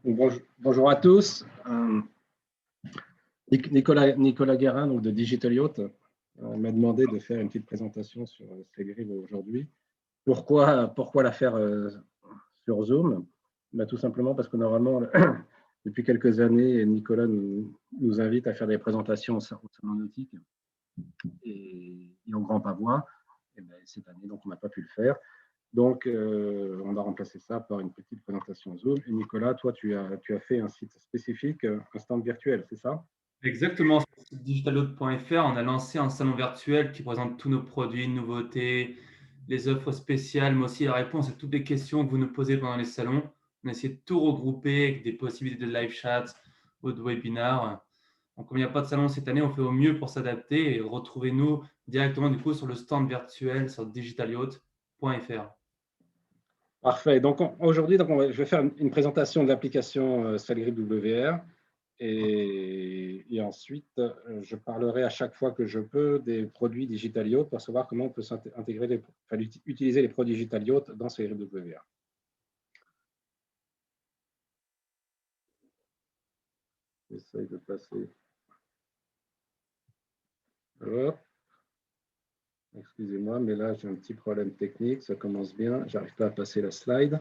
Bonjour à tous. Nicolas Guérin donc de Digital Yacht m'a demandé de faire une petite présentation sur SailGrid aujourd'hui. Pourquoi la faire sur Zoom? Tout simplement parce que normalement, depuis quelques années, Nicolas nous invite à faire des présentations au salon nautique et en grand pavois. Et cette année, donc, on n'a pas pu le faire. Donc, on a remplacé ça par une petite présentation Zoom. Et Nicolas, toi, tu as fait un site spécifique, un stand virtuel, c'est ça? Exactement, sur le site digitalhaute.fr, on a lancé un salon virtuel qui présente tous nos produits, nouveautés, les offres spéciales, mais aussi la réponse à toutes les questions que vous nous posez pendant les salons. On a essayé de tout regrouper avec des possibilités de live chat ou de webinaires. Donc, comme il n'y a pas de salon cette année, on fait au mieux pour s'adapter et retrouvez-nous directement du coup sur le stand virtuel sur digitalyacht.fr. Parfait. Donc, aujourd'hui, je vais faire une présentation de l'application SailGrid WR. Et ensuite, je parlerai à chaque fois que je peux des produits Digital Yacht pour savoir comment on peut utiliser les produits Digital Yacht dans SailGrid WR. J'essaye de passer. Hop. Excusez-moi, mais là, j'ai un petit problème technique. Ça commence bien. Je n'arrive pas à passer la slide.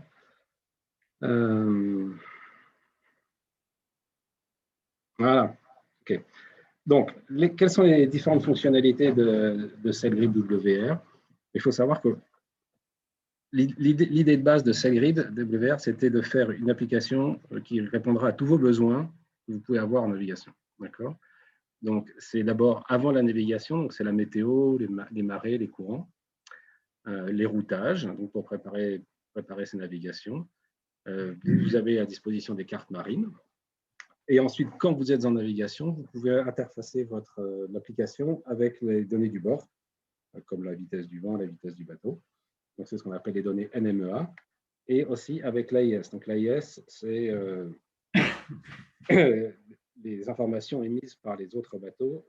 Voilà. OK. Donc, quelles sont les différentes fonctionnalités de SailGrid WR? Il faut savoir que l'idée de base de SailGrid WR, c'était de faire une application qui répondra à tous vos besoins que vous pouvez avoir en navigation. D'accord? Donc, c'est d'abord avant la navigation, donc c'est la météo, les marées, les courants, les routages, donc pour préparer ces navigations. Vous avez à disposition des cartes marines. Et ensuite, quand vous êtes en navigation, vous pouvez interfacer l'application avec les données du bord, comme la vitesse du vent, la vitesse du bateau. Donc, c'est ce qu'on appelle les données NMEA. Et aussi avec l'AIS. Donc, l'AIS, c'est les informations émises par les autres bateaux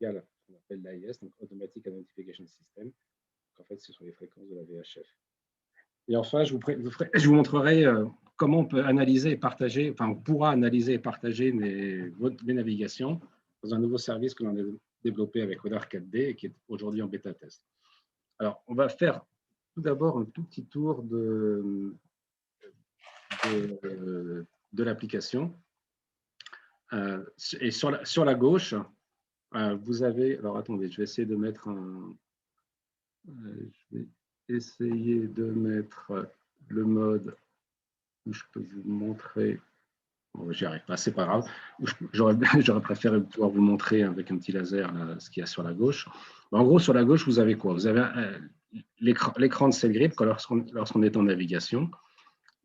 via ce qu'on appelle l'AIS, donc Automatic Identification System. Donc, en fait, ce sont les fréquences de la VHF. Et enfin, je vous montrerai comment on peut analyser et partager, enfin, on pourra analyser et partager les navigations dans un nouveau service que l'on a développé avec Radar 4D et qui est aujourd'hui en bêta test. Alors, on va faire tout d'abord un tout petit tour de l'application. Et sur la gauche, vous avez… Alors, attendez, je vais essayer de mettre un… je vais essayer de mettre le mode où je peux vous montrer… Bon, j'y arrive pas, c'est pas grave. J'aurais préféré pouvoir vous montrer avec un petit laser là, ce qu'il y a sur la gauche. En gros, sur la gauche, vous avez quoi? Vous avez l'écran de SailGrid lorsqu'on est en navigation.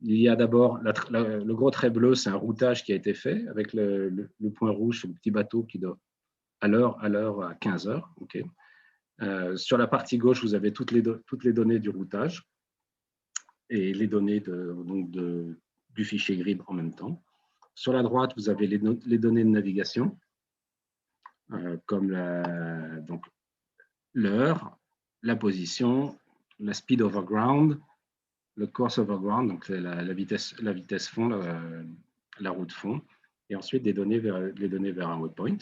Il y a d'abord le gros trait bleu, c'est un routage qui a été fait avec le point rouge, le petit bateau qui doit à l'heure à 15 heures. Okay. Sur la partie gauche, vous avez toutes les données du routage et les données du fichier grid en même temps. Sur la droite, vous avez les données de navigation, comme l'heure, la position, la speed overground, le course overground, donc la vitesse fond, la route fond, et ensuite les données vers un waypoint.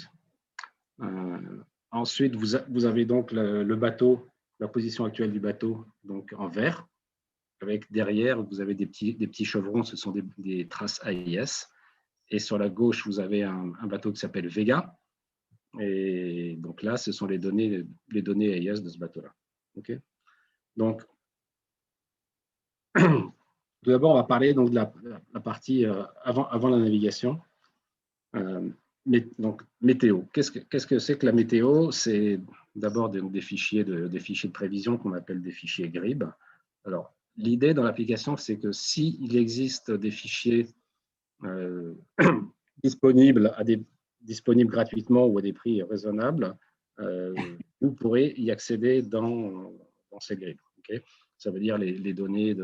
Ensuite, vous avez donc le bateau, la position actuelle du bateau, donc en vert, avec derrière, vous avez des petits chevrons, ce sont des traces AIS. Et sur la gauche, vous avez un bateau qui s'appelle Vega. Et donc là, ce sont les données AIS de ce bateau-là. Okay. Donc, tout d'abord, on va parler donc, de la partie avant la navigation. Donc, météo. Qu'est-ce que c'est que la météo? C'est d'abord des fichiers de prévision qu'on appelle des fichiers GRIB. Alors, l'idée dans l'application, c'est que s'il existe des fichiers disponibles gratuitement ou à des prix raisonnables, vous pourrez y accéder dans SailGrid. Okay. Ça veut dire les données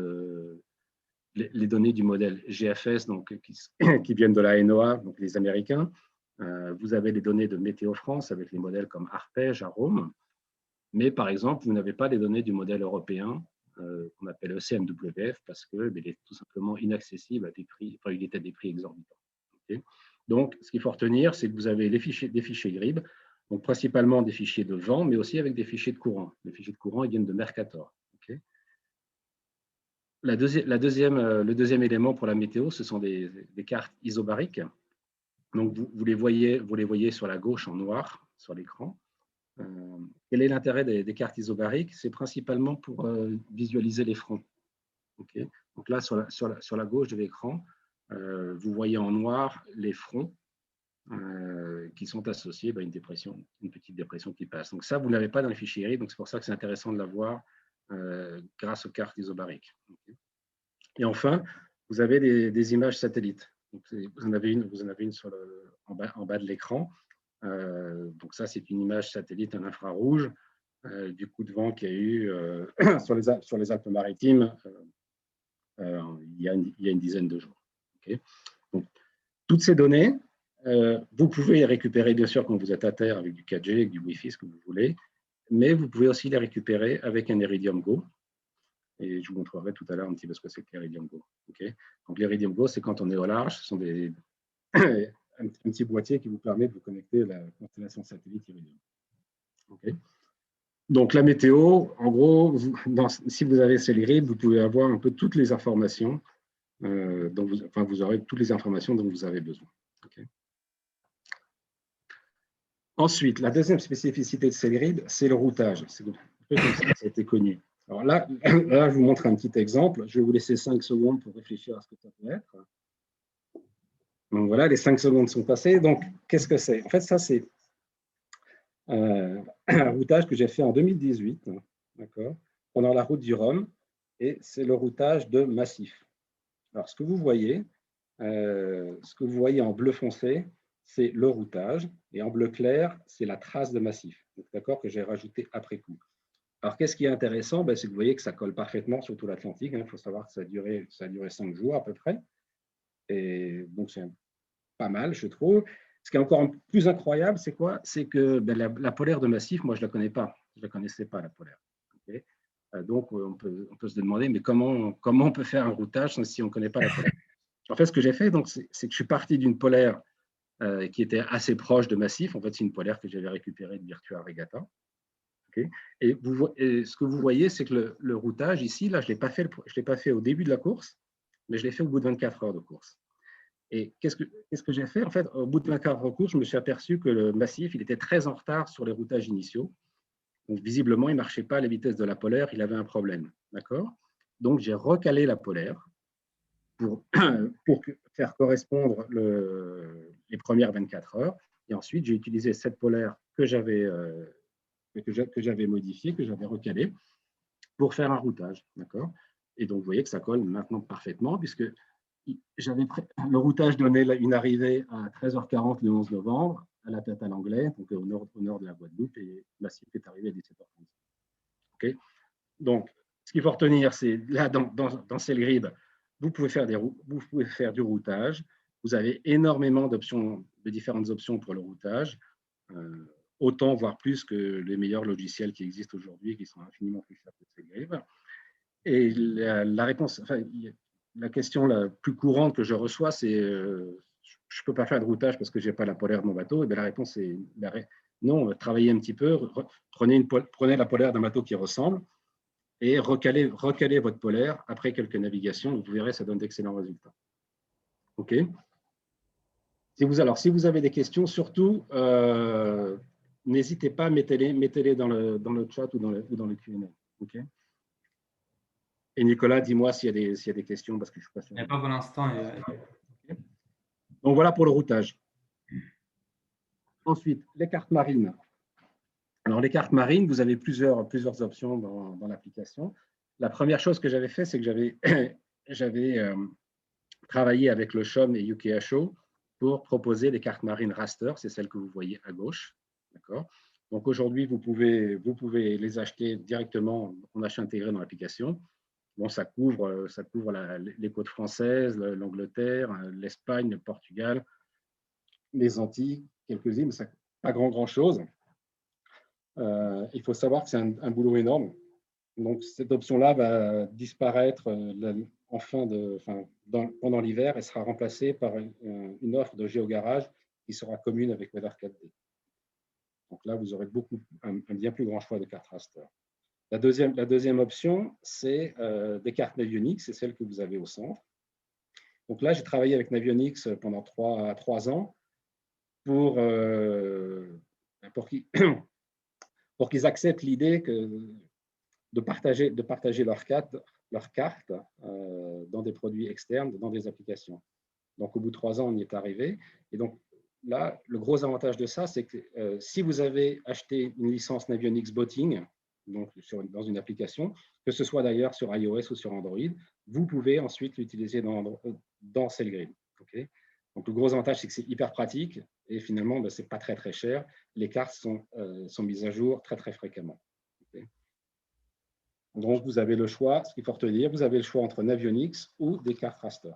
du modèle GFS donc, qui viennent de la NOAA, donc les Américains. Vous avez les données de Météo France avec les modèles comme Arpège, Arome. Mais par exemple, vous n'avez pas les données du modèle européen qu'on appelle ECMWF parce qu'il est tout simplement inaccessible à des prix, enfin, il est à des prix exorbitants. Okay. Donc, ce qu'il faut retenir, c'est que vous avez des fichiers GRIB, donc principalement des fichiers de vent, mais aussi avec des fichiers de courant. Les fichiers de courant, ils viennent de Mercator. Okay. Le deuxième élément pour la météo, ce sont des cartes isobariques. Donc, vous les voyez sur la gauche en noir sur l'écran. Quel est l'intérêt des cartes isobariques? C'est principalement pour visualiser les fronts. Okay. Donc là, sur la gauche de l'écran, vous voyez en noir les fronts qui sont associés à une petite dépression qui passe. Donc ça, vous ne l'avez pas dans les fichiers RIB, donc c'est pour ça que c'est intéressant de l'avoir grâce aux cartes isobariques. Okay. Et enfin, vous avez des images satellites. Donc, vous en avez une en bas de l'écran. Donc ça, c'est une image satellite en infrarouge du coup de vent qu'il y a eu sur les Alpes-Maritimes il y a une dizaine de jours. Okay. Donc, toutes ces données, vous pouvez les récupérer bien sûr quand vous êtes à terre avec du 4G, avec du Wi-Fi, ce que vous voulez, mais vous pouvez aussi les récupérer avec un Iridium Go. Et je vous montrerai tout à l'heure un petit peu ce que c'est que l'Iridium Go. Okay. Donc l'Iridium Go, c'est quand on est au large, ce sont un petit boîtier qui vous permet de vous connecter à la constellation satellite Iridium. Okay. Donc la météo, en gros, si vous avez Celerid, vous pouvez avoir un peu toutes les informations vous aurez toutes les informations dont vous avez besoin. Okay. Ensuite, la deuxième spécificité de Celerid, c'est le routage. C'est un peu comme ça que ça a été connu. Alors là, je vous montre un petit exemple. Je vais vous laisser 5 secondes pour réfléchir à ce que ça peut être. Donc voilà, les 5 secondes sont passées. Donc, qu'est-ce que c'est? En fait, ça, c'est un routage que j'ai fait en 2018, d'accord, pendant la route du Rhum, et c'est le routage de massif. Alors, ce que vous voyez en bleu foncé, c'est le routage, et en bleu clair, c'est la trace de massif, d'accord, que j'ai rajouté après coup. Alors, qu'est-ce qui est intéressant? C'est que vous voyez que ça colle parfaitement sur tout l'Atlantique. Il faut savoir que ça a duré 5 jours à peu près, et donc c'est pas mal, je trouve. Ce qui est encore plus incroyable, c'est quoi? C'est que la polaire de massif, moi, je ne la connais pas. Je ne la connaissais pas, la polaire. Okay. Donc, on peut se demander, mais comment on peut faire un routage si on ne connaît pas la polaire? En fait, ce que j'ai fait, c'est que je suis parti d'une polaire qui était assez proche de massif. En fait, c'est une polaire que j'avais récupérée de Virtua Regatta. Okay. Et ce que vous voyez, c'est que le routage ici, là, je ne l'ai pas fait au début de la course, mais je l'ai fait au bout de 24 heures de course. Et qu'est-ce que j'ai fait? En fait, au bout de 24 heures de course, je me suis aperçu que le massif, il était très en retard sur les routages initiaux. Donc, visiblement, il ne marchait pas à la vitesse de la polaire, il avait un problème. D'accord? Donc, j'ai recalé la polaire pour faire correspondre les premières 24 heures. Et ensuite, j'ai utilisé cette polaire que j'avais modifiée, que j'avais recalée, pour faire un routage. D'accord? Et donc, vous voyez que ça colle maintenant parfaitement, puisque le routage donnait une arrivée à 13h40 le 11 novembre, à la tête à l'anglais, donc au nord de la Guadeloupe, et Massif est arrivé à 17h30. Okay. Donc, ce qu'il faut retenir, c'est là, dans Celerid, vous pouvez faire du routage. Vous avez énormément de différentes options pour le routage, autant, voire plus que les meilleurs logiciels qui existent aujourd'hui, qui sont infiniment plus chers que Celerid. Et la réponse, la question la plus courante que je reçois, c'est je ne peux pas faire de routage parce que je n'ai pas la polaire de mon bateau. Et bien, la réponse est non, travaillez un petit peu, prenez la polaire d'un bateau qui ressemble et recalez votre polaire après quelques navigations. Vous verrez, ça donne d'excellents résultats. OK. Si vous avez des questions, surtout, n'hésitez pas, mettez-les dans le chat ou dans le Q&A. OK. Et Nicolas, dis-moi s'il y a des questions, parce que je ne suis pas sûr. Il n'y a pas pour l'instant. Okay. Donc, voilà pour le routage. Ensuite, les cartes marines. Alors, les cartes marines, vous avez plusieurs options dans l'application. La première chose que j'avais fait, c'est que j'avais travaillé avec le CHOM et UKHO pour proposer les cartes marines raster. C'est celles que vous voyez à gauche. D'accord. Donc, aujourd'hui, vous pouvez les acheter directement en achat intégré dans l'application. Bon, ça couvre les côtes françaises, l'Angleterre, l'Espagne, le Portugal, les Antilles, quelques-unes, mais ça pas grand-chose. Il faut savoir que c'est un boulot énorme. Donc, cette option-là va disparaître pendant l'hiver et sera remplacée par une offre de GeoGarage qui sera commune avec Weather 4D. Donc là, vous aurez un bien plus grand choix de cartes raster. La deuxième option, c'est des cartes Navionics, c'est celle que vous avez au centre. Donc là, j'ai travaillé avec Navionics pendant 3 ans pour qu'ils acceptent l'idée de partager leurs cartes dans des produits externes, dans des applications. Donc, au bout de 3 ans, on y est arrivé. Et donc, là, le gros avantage de ça, c'est que si vous avez acheté une licence Navionics Botting, donc dans une application, que ce soit d'ailleurs sur iOS ou sur Android, vous pouvez ensuite l'utiliser dans Cellgrid. Okay. Donc, le gros avantage, c'est que c'est hyper pratique et finalement, ce n'est pas très, très cher. Les cartes sont mises à jour très, très fréquemment. Okay. Donc, vous avez le choix, ce qu'il faut retenir, vous avez le choix entre Navionics ou des cartes raster.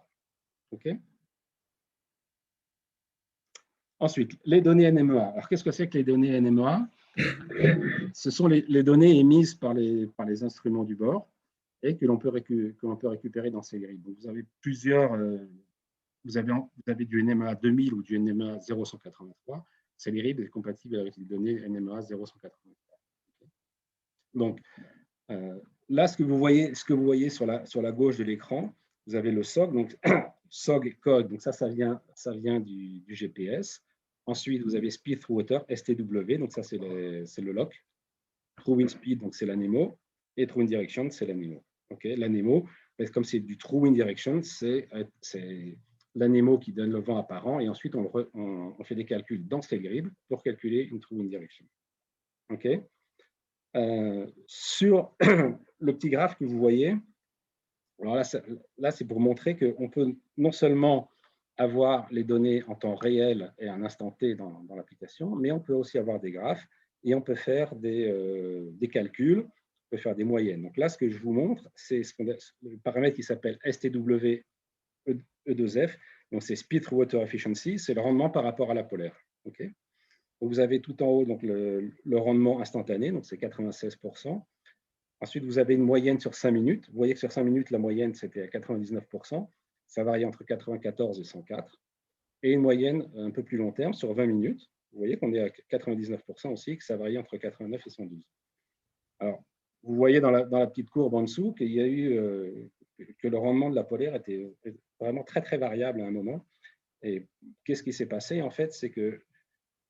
OK. Ensuite, les données NMEA. Alors, qu'est-ce que c'est que les données NMEA? Ce sont les données émises par les instruments du bord et que l'on peut récupérer dans Cellgrid. Donc, vous avez vous avez du NMEA 2000 ou du NMEA 0183. Cellgrid est compatible avec les données NMEA 0183. Donc, là, ce que vous voyez sur la gauche de l'écran, vous avez le SOG, donc SOG code, donc ça vient du GPS. Ensuite, vous avez Speed Through Water, STW, donc ça c'est le lock. True Wind Speed, donc c'est l'ANEMO. Et True Wind Direction, c'est l'ANEMO. Okay, l'ANEMO, comme c'est du True Wind Direction, c'est l'ANEMO qui donne le vent apparent. Et ensuite, on fait des calculs dans Cellgrid pour calculer une True Wind Direction. OK. Sur le petit graphe que vous voyez, alors là c'est pour montrer qu'on peut non seulement avoir les données en temps réel et à un instant T dans l'application, mais on peut aussi avoir des graphes et on peut faire des calculs, on peut faire des moyennes. Donc là, ce que je vous montre, c'est le paramètre qui s'appelle STW E2F, donc c'est Speed Through Water Efficiency, c'est le rendement par rapport à la polaire. Okay. Vous avez tout en haut donc le rendement instantané, donc c'est 96%. Ensuite, vous avez une moyenne sur 5 minutes. Vous voyez que sur 5 minutes, la moyenne, c'était à 99%. Ça varie entre 94 et 104. Et une moyenne un peu plus long terme, sur 20 minutes. Vous voyez qu'on est à 99% aussi, que ça varie entre 89 et 112. Alors, vous voyez dans la petite courbe en dessous qu'il y a eu que le rendement de la polaire était vraiment très, très variable à un moment. Et qu'est-ce qui s'est passé? En fait, c'est que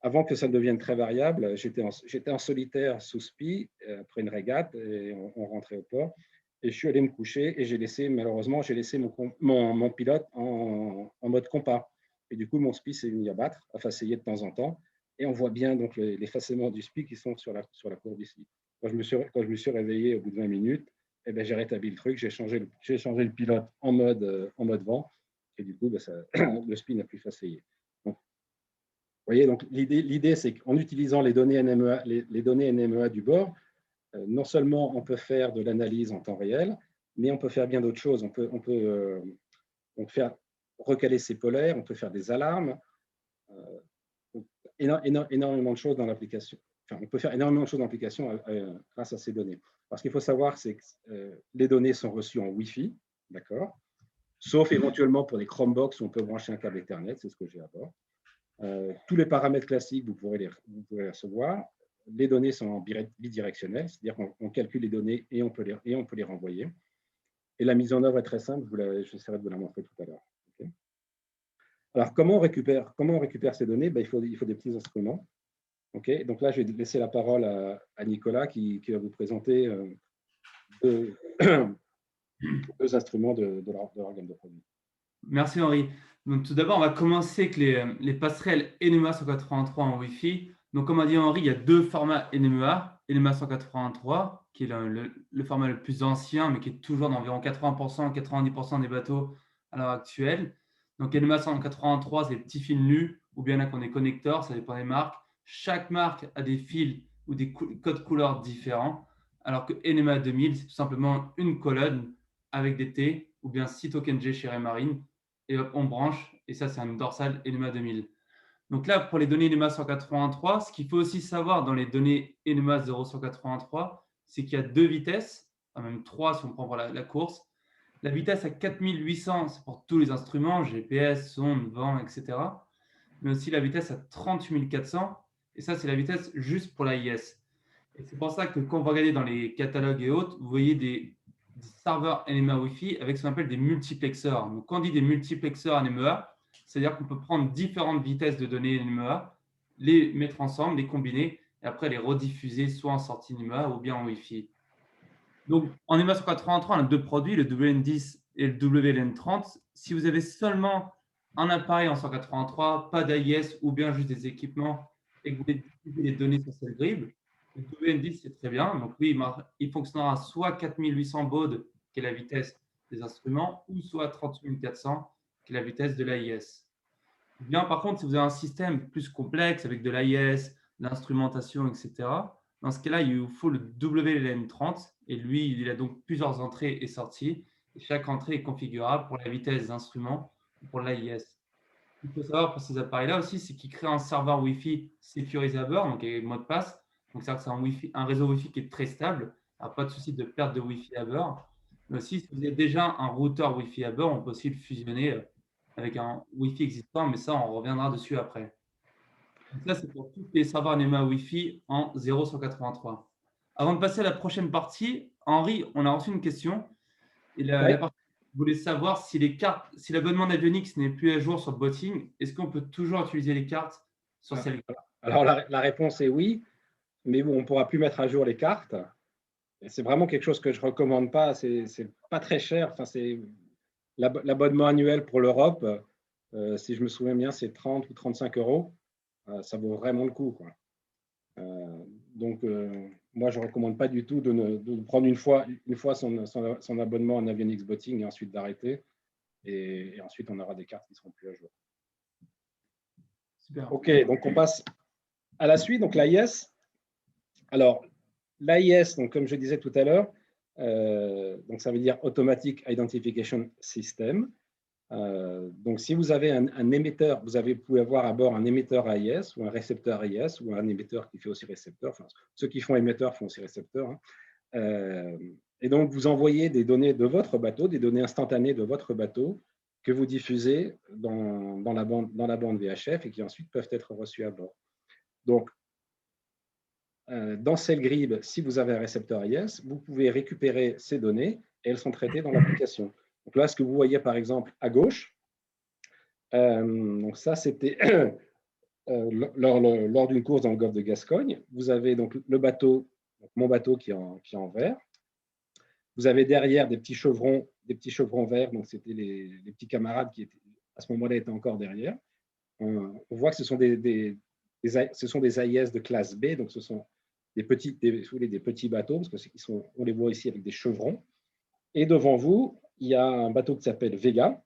avant que ça ne devienne très variable, j'étais en solitaire sous SPI après une régate et on rentrait au port. Et je suis allé me coucher et malheureusement, j'ai laissé mon pilote en mode compas. Et du coup, mon SPI s'est mis à battre, à faceiller de temps en temps. Et on voit bien donc l'effacement du SPI qui sont sur la courbe ici. Quand je me suis réveillé au bout de 20 minutes, eh ben, j'ai rétabli le truc, j'ai changé le pilote en mode vent. Et du coup, le SPI n'a plus faceillé. Vous voyez, donc l'idée, c'est qu'en utilisant les données NMEA du bord, non seulement on peut faire de l'analyse en temps réel, mais on peut faire bien d'autres choses. On peut faire recaler ses polaires, on peut faire des alarmes, énormément de choses dans l'application. Enfin, on peut faire énormément de choses dans l'application grâce à ces données. Parce qu'il faut savoir, c'est que les données sont reçues en Wi-Fi, d'accord, sauf éventuellement pour des Chromebox où on peut brancher un câble Ethernet, c'est ce que j'ai à bord. Tous les paramètres classiques, vous pourrez les recevoir. Les données sont en bidirectionnelles, c'est-à-dire qu'on calcule les données et on peut les renvoyer. Et la mise en œuvre est très simple, j'essaierai de vous la montrer tout à l'heure. Okay. Alors, comment on récupère ces données? Il faut des petits instruments. Okay. Donc là, je vais laisser la parole à Nicolas qui va vous présenter deux instruments de leur gamme de produits. Merci Henri. Donc, tout d'abord, on va commencer avec les passerelles NMEA 183 en Wi-Fi. Donc, comme a dit Henri, il y a deux formats NMEA. NMEA 183, qui est le format le plus ancien, mais qui est toujours d'environ 80%, 90% des bateaux à l'heure actuelle. Donc, NMEA 183, c'est des petits fils nus, ou bien là qu'on est connecteurs, ça dépend des marques. Chaque marque a des fils ou des codes couleurs différents, alors que NMEA 2000, c'est tout simplement une colonne avec des T, ou bien 6 tokens G chez Raymarine, et hop, on branche, et ça, c'est un dorsal NMEA 2000. Donc là, pour les données NMEA 183, ce qu'il faut aussi savoir dans les données NMEA 0183, c'est qu'il y a deux vitesses. enfin même 3 si on prend pour la course. La vitesse à 4800, c'est pour tous les instruments, GPS, sonde, vent, etc. Mais aussi la vitesse à 38400, et ça, c'est la vitesse juste pour l'AIS. Et c'est pour ça que quand vous regardez dans les catalogues et autres, vous voyez des serveurs NMEA Wi-Fi avec ce qu'on appelle des multiplexeurs. Donc, quand on dit des multiplexeurs NMEA, c'est-à-dire qu'on peut prendre différentes vitesses de données NMEA, les mettre ensemble, les combiner, et après les rediffuser soit en sortie NMEA ou bien en Wi-Fi. Donc, en NMEA 183, on a deux produits, le WN10 et le WLN30. Si vous avez seulement un appareil en 183, pas d'AIS ou bien juste des équipements et que vous voulez diffuser les données sur cette grille, le WN10, c'est très bien. Donc, lui, il fonctionnera soit 4800 baud, qui est la vitesse des instruments, ou soit 30400, qui est la vitesse de l'AIS. Bien, par contre, si vous avez un système plus complexe avec de l'AIS, de l'instrumentation, etc., dans ce cas-là, il vous faut le WLN30 et lui, il a donc plusieurs entrées et sorties. Et chaque entrée est configurable pour la vitesse des instruments ou pour l'AIS. Ce qu'il faut savoir pour ces appareils-là aussi, c'est qu'ils créent un serveur Wi-Fi sécurisé à bord, donc avec mot de passe. Donc, c'est-à-dire que c'est un réseau Wi-Fi qui est très stable. Alors, pas de souci de perte de Wi-Fi à bord. Mais aussi, si vous avez déjà un routeur Wi-Fi à bord, on peut aussi le fusionner avec un Wi-Fi existant, mais ça, on reviendra dessus après. Donc ça, c'est pour tous les serveurs NMEA Wi-Fi en 0.183. Avant de passer à la prochaine partie, Henri, on a reçu une question. Et Ouais. la partie voulait savoir si les cartes, si l'abonnement d'Avionics n'est plus à jour sur le botting, est-ce qu'on peut toujours utiliser les cartes sur celle-là? Alors, la réponse est oui, mais bon, on ne pourra plus mettre à jour les cartes. C'est vraiment quelque chose que je ne recommande pas. C'est pas très cher. Enfin, c'est l'abonnement annuel pour l'Europe, si je me souviens bien, c'est 30 ou 35 euros. Ça vaut vraiment le coup, quoi. Donc, moi, je ne recommande pas du tout de prendre une fois son abonnement en Avionics Botting et ensuite d'arrêter. Et ensuite, on aura des cartes qui ne seront plus à jour. Super. OK, donc on passe à la suite. Donc, l'AIS. Alors, l'AIS, donc, comme je disais tout à l'heure, donc ça veut dire Automatic Identification System. Donc, si vous avez un émetteur, vous pouvez avoir à bord un émetteur AIS ou un récepteur AIS ou un émetteur qui fait aussi récepteur. Enfin, ceux qui font émetteur font aussi récepteur. Hein. Et donc, vous envoyez des données de votre bateau, des données instantanées de votre bateau que vous diffusez dans la bande VHF et qui ensuite peuvent être reçues à bord. Donc, dans Cellgrib, si vous avez un récepteur AIS, vous pouvez récupérer ces données et elles sont traitées dans l'application. Donc là, ce que vous voyez par exemple à gauche, donc ça c'était lors d'une course dans le golfe de Gascogne. Vous avez donc le bateau, donc mon bateau qui est en vert. Vous avez derrière des petits chevrons verts, donc c'était les petits camarades qui étaient, à ce moment-là étaient encore derrière. On voit que ce sont des AIS de classe B, donc ce sont des petits bateaux, parce qu'on les voit ici avec des chevrons. Et devant vous, il y a un bateau qui s'appelle Vega,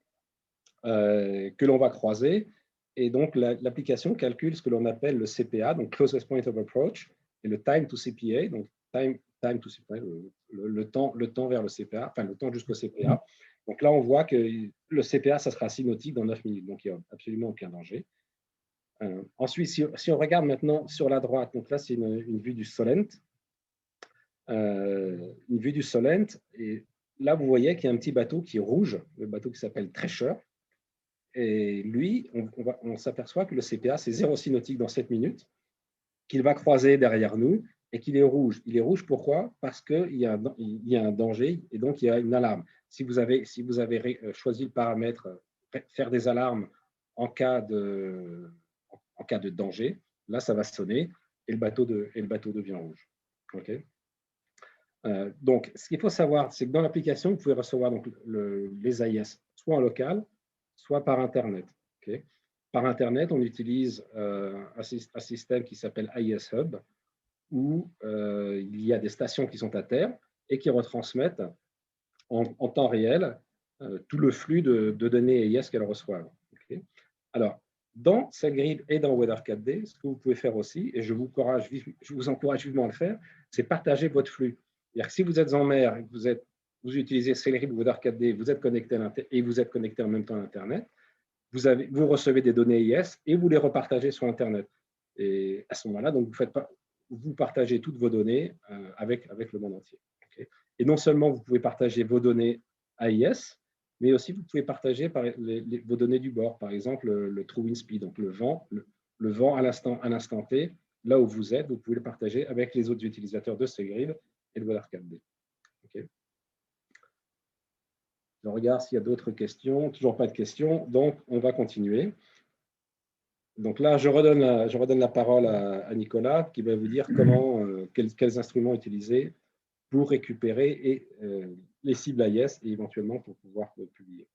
que l'on va croiser. Et donc, l'application calcule ce que l'on appelle le CPA, donc Closest Point of Approach, et le Time to CPA, donc time to CPA, le temps vers le CPA, enfin le temps jusqu'au CPA. Donc là, on voit que le CPA, ça sera 6 nautiques dans 9 minutes, donc il n'y a absolument aucun danger. Ensuite, si on regarde maintenant sur la droite, donc là, c'est une vue du Solent. Une vue du Solent, et là, vous voyez qu'il y a un petit bateau qui est rouge, le bateau qui s'appelle Treasure. Et lui, on s'aperçoit que le CPA, c'est 0,6 nautique dans 7 minutes, qu'il va croiser derrière nous et qu'il est rouge. Il est rouge pourquoi? Parce qu'il y a un danger et donc il y a une alarme. Si vous avez choisi le paramètre faire des alarmes en cas de danger, là, ça va sonner et le bateau devient rouge. Okay. Donc, ce qu'il faut savoir, c'est que dans l'application, vous pouvez recevoir donc, les AIS soit en local, soit par Internet. Okay. Par Internet, on utilise un système qui s'appelle AIS Hub, où il y a des stations qui sont à terre et qui retransmettent en temps réel tout le flux de données AIS qu'elles reçoivent. Okay. Alors, dans Cellgrib et dans Weather4D, ce que vous pouvez faire aussi, et je vous encourage vivement à le faire, c'est partager votre flux. C'est-à-dire que si vous êtes en mer et que vous utilisez Cellgrib ou Weather4D, vous êtes connecté en même temps à Internet, vous recevez des données AIS et vous les repartagez sur Internet. Et à ce moment-là, donc vous partagez toutes vos données avec le monde entier. Okay. Et non seulement vous pouvez partager vos données AIS, mais aussi vous pouvez partager vos données du bord, par exemple le True Wind Speed, donc le vent à l'instant T, là où vous êtes, vous pouvez le partager avec les autres utilisateurs de SegGrid et de WeatherCatD. Okay. Je regarde s'il y a d'autres questions. Toujours pas de questions, donc on va continuer. Donc là, je redonne la parole à Nicolas qui va vous dire quels instruments utiliser pour récupérer les cibles AIS et éventuellement pour pouvoir publier.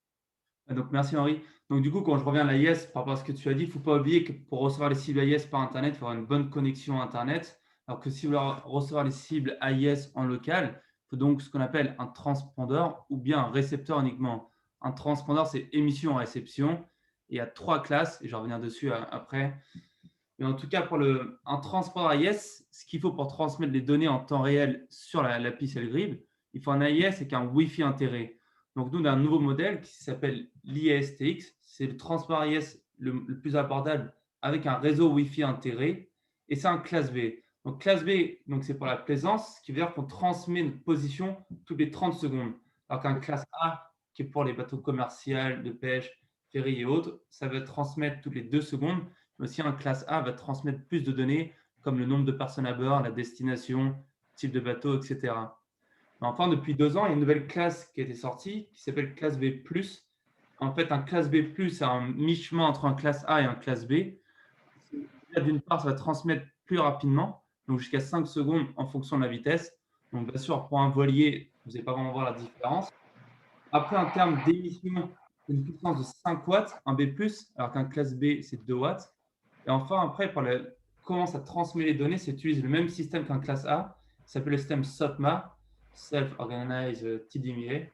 Donc, merci Henri. Donc, du coup, quand je reviens à l'AIS, par rapport à ce que tu as dit, il ne faut pas oublier que pour recevoir les cibles AIS par Internet, il faut avoir une bonne connexion Internet. Alors que si vous voulez recevoir les cibles AIS en local, il faut donc ce qu'on appelle un transpondeur ou bien un récepteur uniquement. Un transpondeur, c'est émission-réception. Et il y a 3 classes, et je vais revenir dessus après. Mais en tout cas, pour un transpondeur AIS, ce qu'il faut pour transmettre les données en temps réel sur la piste SegGrid, il faut un AIS et un Wi-Fi intégré. Donc, nous, on a un nouveau modèle qui s'appelle l'IASTX. C'est le transport AIS le plus abordable avec un réseau Wi-Fi intégré. Et c'est un classe B. Donc, classe B, c'est pour la plaisance, ce qui veut dire qu'on transmet une position toutes les 30 secondes. Alors qu'un classe A, qui est pour les bateaux commerciaux, de pêche, ferry et autres, ça va transmettre toutes les 2 secondes. Mais aussi, un classe A va transmettre plus de données, comme le nombre de personnes à bord, la destination, type de bateau, etc. Enfin, depuis 2 ans, il y a une nouvelle classe qui a été sortie qui s'appelle classe B+. En fait, un classe B+, c'est un mi-chemin entre un classe A et un classe B. D'une part, ça va transmettre plus rapidement, donc jusqu'à 5 secondes en fonction de la vitesse. Donc, bien sûr, pour un voilier, vous n'allez pas vraiment voir la différence. Après, en termes d'émission, c'est une puissance de 5 watts, un B+, alors qu'un classe B, c'est 2 watts. Et enfin, après, pour comment ça transmet les données, c'est utiliser le même système qu'un classe A, qui s'appelle le système SOTMA, Self-Organized TDMA.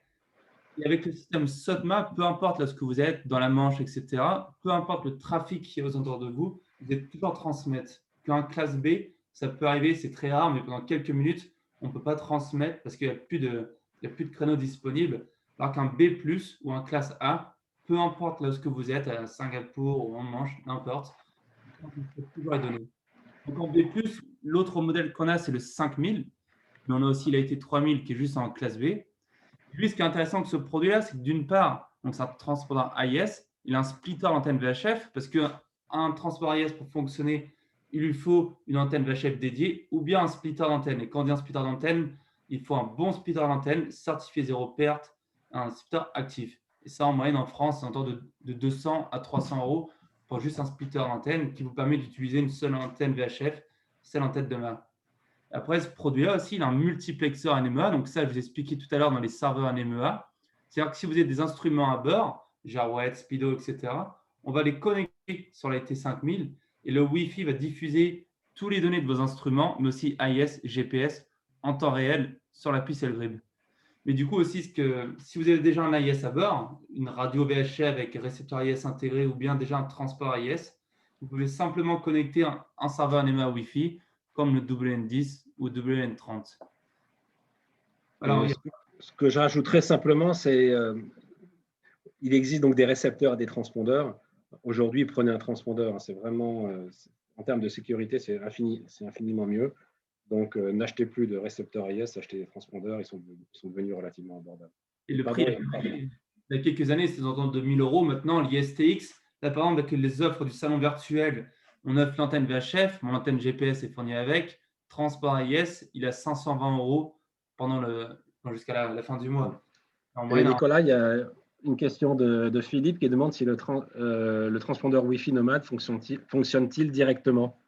Et avec le système SOTMA, peu importe là ce que vous êtes, dans la Manche, etc., peu importe le trafic qui est aux alentours de vous, vous êtes toujours transmettre. Qu'un classe B, ça peut arriver, c'est très rare, mais pendant quelques minutes, on ne peut pas transmettre parce qu'il n'y a plus de créneaux disponibles. Alors qu'un B+, ou un classe A, peu importe là ce que vous êtes, à Singapour ou en Manche, n'importe, vous pouvez toujours les donner. Donc en B+, l'autre modèle qu'on a, c'est le 5000, mais on a aussi l'AT 3000 qui est juste en classe B. Lui, ce qui est intéressant avec ce produit-là, c'est que d'une part, c'est un transpondeur AIS, il a un splitter d'antenne VHF, parce qu'un transpondeur AIS, pour fonctionner, il lui faut une antenne VHF dédiée ou bien un splitter d'antenne. Et quand on dit un splitter d'antenne, il faut un bon splitter d'antenne, certifié zéro perte, un splitter actif. Et ça, en moyenne, en France, c'est autour de 200 à 300 € pour juste un splitter d'antenne qui vous permet d'utiliser une seule antenne VHF, celle en tête de mât. Après, ce produit-là aussi, il a un multiplexeur NMEA. Donc ça, je vous ai expliqué tout à l'heure dans les serveurs NMEA. C'est-à-dire que si vous avez des instruments à bord, Jarwet, Speedo, etc., on va les connecter sur la T5000 et le Wi-Fi va diffuser toutes les données de vos instruments, mais aussi AIS, GPS, en temps réel sur la piste SegGrid. Mais du coup aussi, si vous avez déjà un AIS à bord, une radio VHF avec récepteur AIS intégré ou bien déjà un transport AIS, vous pouvez simplement connecter un serveur NMEA Wi-Fi comme le WN10 ou WN30. Alors, ce que je rajouterais simplement, c'est il existe donc des récepteurs et des transpondeurs. Aujourd'hui, prenez un transpondeur, c'est vraiment, en termes de sécurité, c'est infiniment mieux. Donc, n'achetez plus de récepteurs AIS, achetez des transpondeurs, ils sont devenus relativement abordables. Et le prix, il y a quelques années, c'était autour de 1 000 €. Maintenant, l'ISTX, là, par exemple, avec les offres du salon virtuel, on offre l'antenne VHF, mon antenne GPS est fournie avec, transport AIS, il a 520 € jusqu'à la fin du mois. Et Nicolas, il y a une question de Philippe qui demande si le transpondeur Wi-Fi Nomad fonctionne-t-il directement?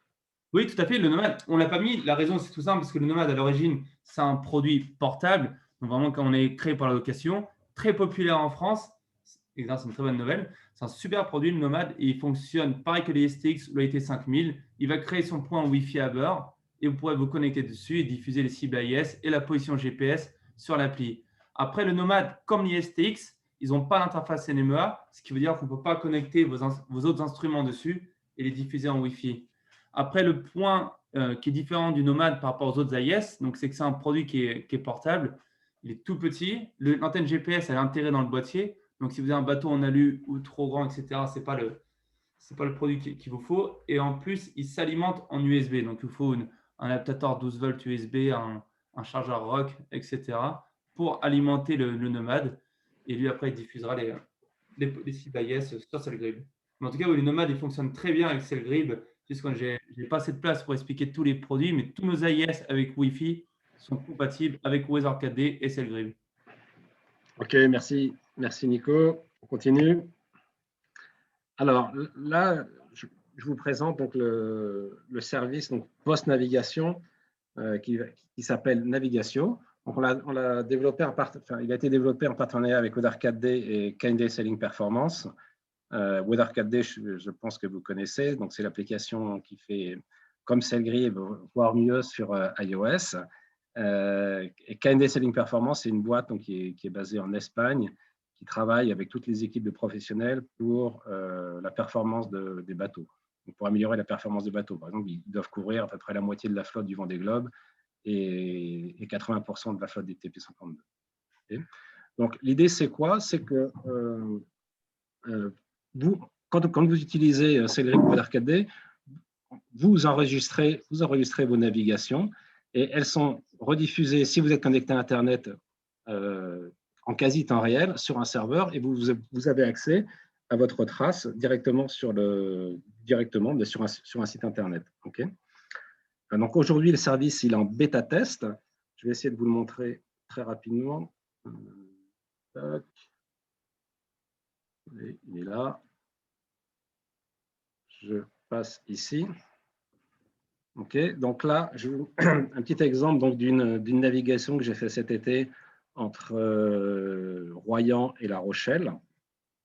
Oui, tout à fait. Le Nomad, on ne l'a pas mis. La raison, c'est tout simple, parce que le Nomad, à l'origine, c'est un produit portable. Donc, vraiment, quand on est créé pour la location, très populaire en France. C'est une très bonne nouvelle. C'est un super produit, le Nomad, et il fonctionne pareil que les STX ou l'AT5000. Il va créer son point Wi-Fi à bord et vous pourrez vous connecter dessus et diffuser les cibles AIS et la position GPS sur l'appli. Après, le Nomad, comme les STX, ils n'ont pas l'interface NMEA, ce qui veut dire qu'on ne peut pas connecter vos autres instruments dessus et les diffuser en Wi-Fi. Après, le point qui est différent du Nomad par rapport aux autres AIS, c'est que c'est un produit qui est portable. Il est tout petit. L'antenne GPS, elle est intégrée dans le boîtier. Donc, si vous avez un bateau en alu ou trop grand, etc., ce n'est pas le produit qu'il vous faut. Et en plus, il s'alimente en USB. Donc, il vous faut un adaptateur 12 volts USB, un chargeur ROC, etc. pour alimenter le nomade. Et lui, après, il diffusera les cibles AIS sur Cellgrib. Mais en tout cas, oui, le nomade, il fonctionne très bien avec Cellgrib. Juste quand j'ai pas assez de place pour expliquer tous les produits, mais tous nos AIS avec Wi-Fi sont compatibles avec WeatherCAD et Cellgrib. OK, merci. Merci, Nico. On continue. Alors là, je vous présente donc le service post-navigation qui s'appelle Navigatio. Donc on l'a développé il a été développé en partenariat avec WeatherCAD et K&D Sailing Performance. WeatherCAD, je pense que vous connaissez. Donc c'est l'application qui fait comme Cellgrib, voire mieux sur iOS. Et K&D Sailing Performance, c'est une boîte donc, qui est basée en Espagne, qui travaille avec toutes les équipes de professionnels pour la performance des bateaux. Donc, pour améliorer la performance des bateaux. Par exemple, ils doivent couvrir à peu près la moitié de la flotte du Vendée Globe et 80% de la flotte des TP52. Okay. Donc, l'idée, c'est quoi? C'est que quand vous utilisez Cellgrib ou WeatherCAD, vous enregistrez vos navigations et elles sont rediffusées, si vous êtes connecté à Internet, en quasi temps réel sur un serveur et vous avez accès à votre trace directement sur un site Internet. Okay. Donc aujourd'hui, le service il est en bêta test. Je vais essayer de vous le montrer très rapidement. Et il est là. Je passe ici. OK, donc là, un petit exemple d'une navigation que j'ai fait cet été entre Royan et La Rochelle.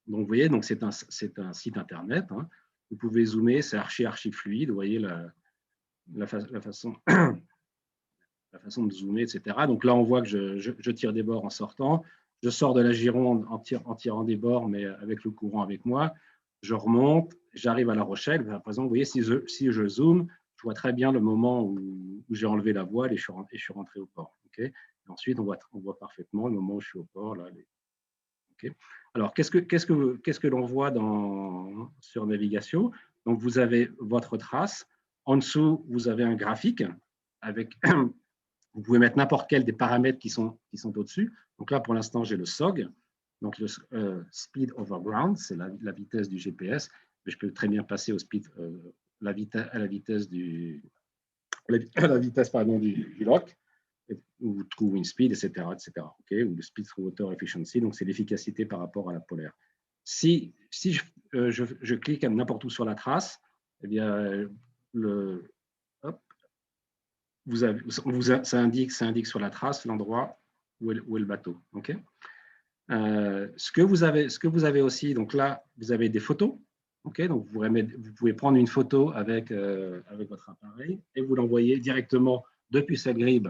Donc, vous voyez, c'est un site Internet. Hein. Vous pouvez zoomer, c'est archi fluide. Vous voyez la façon de zoomer, etc. Donc là, on voit que je tire des bords en sortant. Je sors de la gironde en tirant des bords, mais avec le courant avec moi. Je remonte, j'arrive à La Rochelle. Par exemple, vous voyez, si je zoome, je vois très bien le moment où j'ai enlevé la voile et je suis rentré au port. Okay. Et ensuite, on voit parfaitement le moment où je suis au port. Là, okay. Alors, qu'est-ce que l'on voit sur Navigation? Donc, vous avez votre trace. En dessous, vous avez un graphique avec. Vous pouvez mettre n'importe quel des paramètres qui sont au-dessus. Donc là, pour l'instant, j'ai le SOG, donc le Speed Over Ground, c'est la vitesse du GPS, mais je peux très bien passer au speed, la vitesse du lock, ou True Wind Speed, etc. Okay, ou le Speed Through Water Efficiency, donc c'est l'efficacité par rapport à la polaire. Si je clique n'importe où sur la trace, eh bien, ça indique sur la trace l'endroit où est le bateau. Okay. Ce que vous avez aussi, donc là, vous avez des photos. Okay, donc vous pouvez prendre une photo avec votre appareil et vous l'envoyer directement depuis Cellgrib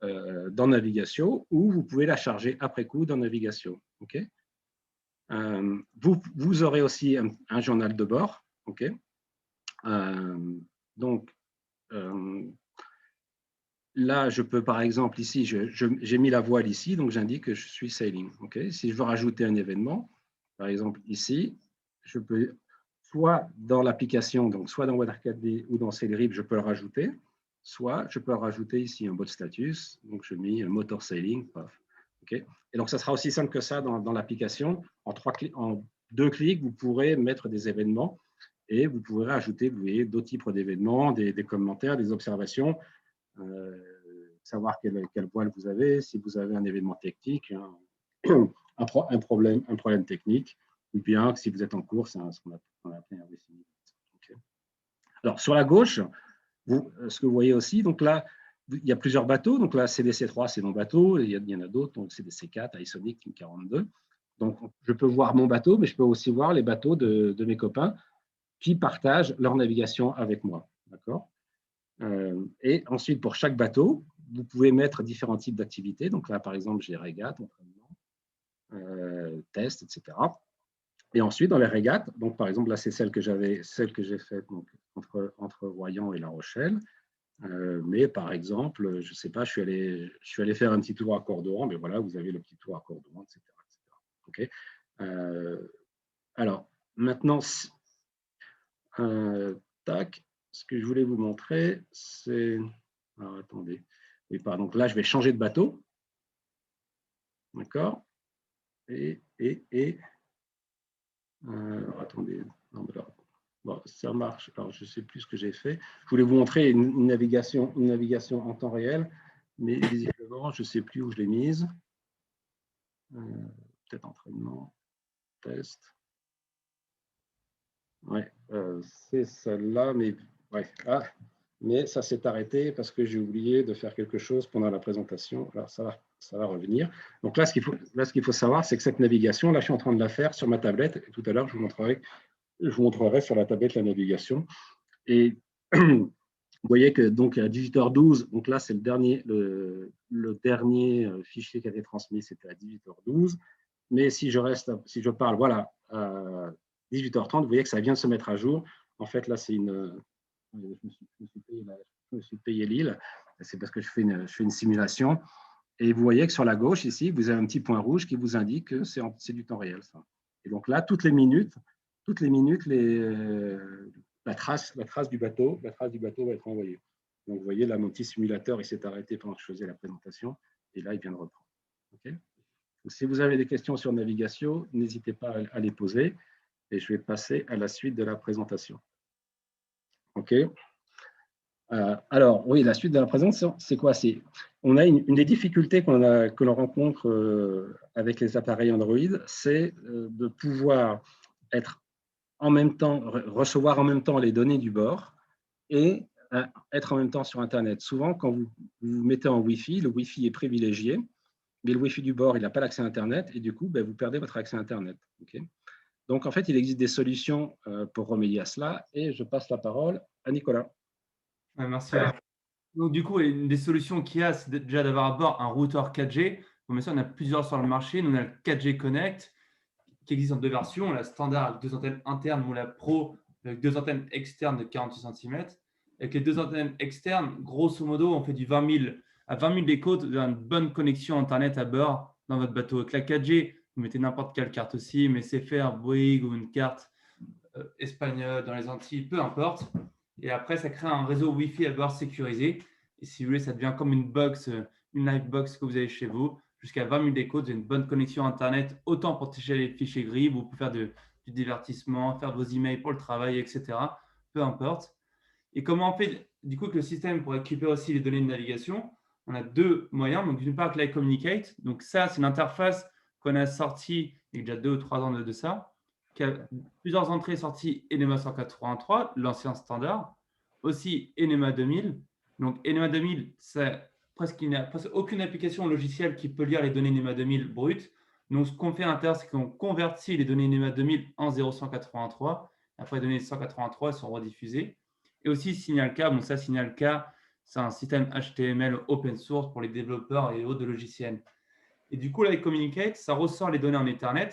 dans Navigation, ou vous pouvez la charger après coup dans Navigation. Okay. Vous aurez aussi un journal de bord. Okay. Donc, là, je peux, par exemple, ici, j'ai mis la voile ici, donc j'indique que je suis sailing. Okay. Si je veux rajouter un événement, par exemple ici, je peux, soit dans l'application, donc soit dans WeatherCAD ou dans Cellgrib, je peux le rajouter, soit je peux rajouter ici un boat status, donc je mets un motor sailing, paf. Okay. Et donc, ça sera aussi simple que ça dans l'application. En 2 clics, vous pourrez mettre des événements et vous pourrez rajouter, vous voyez, d'autres types d'événements, des commentaires, des observations. Savoir quelle voile vous avez, si vous avez un événement technique, un problème technique, ou bien si vous êtes en course, ce qu'on appelle un racing. Okay. Alors, sur la gauche, ce que vous voyez aussi, donc là, il y a plusieurs bateaux. Donc là, CDC3, c'est mon bateau. Il y en a d'autres, donc CDC4, Isonic, Team 42. Donc, je peux voir mon bateau, mais je peux aussi voir les bateaux de mes copains qui partagent leur navigation avec moi. D'accord. Et ensuite, pour chaque bateau, vous pouvez mettre différents types d'activités. Donc là, par exemple, j'ai régate, entraînement, test, etc. Et ensuite, dans les régates, donc par exemple, là, c'est celle que j'ai faite entre Royan et La Rochelle. Mais par exemple, je ne sais pas, je suis allé faire un petit tour à Cordoran, mais voilà, vous avez le petit tour à Cordoran, etc. Okay. Alors, maintenant, tac. Ce que je voulais vous montrer, c'est… Alors, attendez. Oui, pardon. Donc là, je vais changer de bateau. D'accord? Attendez, non, alors, bon, ça marche. Alors, je ne sais plus ce que j'ai fait. Je voulais vous montrer une navigation en temps réel, mais visiblement, je ne sais plus où je l'ai mise. Peut-être entraînement, test. Ouais, c'est celle-là, mais ouais. Mais ça s'est arrêté parce que j'ai oublié de faire quelque chose pendant la présentation. Alors, ça va revenir. Donc là, ce qu'il faut savoir, c'est que cette navigation, là, je suis en train de la faire sur ma tablette. Et tout à l'heure, je vous montrerai sur la tablette la navigation. Et vous voyez que donc à 18h12, donc là, c'est le dernier fichier qui a été transmis, c'était à 18h12. Mais si je parle, voilà, à 18h30, vous voyez que ça vient de se mettre à jour. En fait, là, c'est je me suis payé l'île. C'est parce que je fais une simulation. Et vous voyez que sur la gauche, ici, vous avez un petit point rouge qui vous indique que c'est du temps réel. Ça. Et donc là, toutes les minutes, la trace du bateau va être envoyée. Donc, vous voyez, là, mon petit simulateur, il s'est arrêté pendant que je faisais la présentation. Et là, il vient de reprendre. Okay. Donc, si vous avez des questions sur navigation, n'hésitez pas à les poser. Et je vais passer à la suite de la présentation. OK. Alors, oui, la suite de la présentation, c'est quoi? On a une des difficultés que l'on rencontre avec les appareils Android, c'est de pouvoir être en même temps, recevoir en même temps les données du bord et être en même temps sur Internet. Souvent, quand vous mettez en Wi-Fi, le Wi-Fi est privilégié, mais le Wi-Fi du bord, il n'a pas l'accès à Internet et du coup, vous perdez votre accès à Internet. Okay. Donc, en fait, il existe des solutions pour remédier à cela et je passe la parole à Nicolas. Ouais, merci. Donc, du coup, une des solutions qu'il y a, c'est déjà d'avoir à bord un routeur 4G. Bon, mais ça, on a plusieurs sur le marché. Nous, on a le 4G Connect qui existe en deux versions, la standard avec 2 antennes internes ou la Pro avec 2 antennes externes de 48 cm. Avec les 2 antennes externes, grosso modo, on fait du 20 000 à 20 000 d'écho, une bonne connexion Internet à bord dans votre bateau. Avec la 4G, vous mettez n'importe quelle carte aussi, mais SFR, Bouygues ou une carte espagnole dans les Antilles, peu importe. Et après, ça crée un réseau Wi-Fi à bord sécurisé. Et si vous voulez, ça devient comme une box, une live box que vous avez chez vous. Jusqu'à 20 000 d'écho, vous avez une bonne connexion Internet, autant pour télécharger les fichiers gris, vous pouvez faire du divertissement, faire vos emails pour le travail, etc. Peu importe. Et comment on fait du coup que le système pour récupérer aussi les données de navigation? On a deux moyens. Donc, d'une part, LiveCommunicate. Donc, ça, c'est une interface qu'on a sortie il y a déjà 2 ou 3 ans de ça, qui a plusieurs entrées sorties Enema 183, l'ancien standard, aussi Enema 2000. Donc, Enema 2000, c'est il n'y a presque aucune application logicielle qui peut lire les données Enema 2000 brutes. Donc, ce qu'on fait à l'intérieur, c'est qu'on convertit les données Enema 2000 en 0183. Après, les données 183 sont rediffusées. Et aussi SignalK. Bon, ça, SignalK, c'est un système HTML open source pour les développeurs et autres de logiciels. Et du coup, là, avec Communicate, ça ressort les données en Ethernet.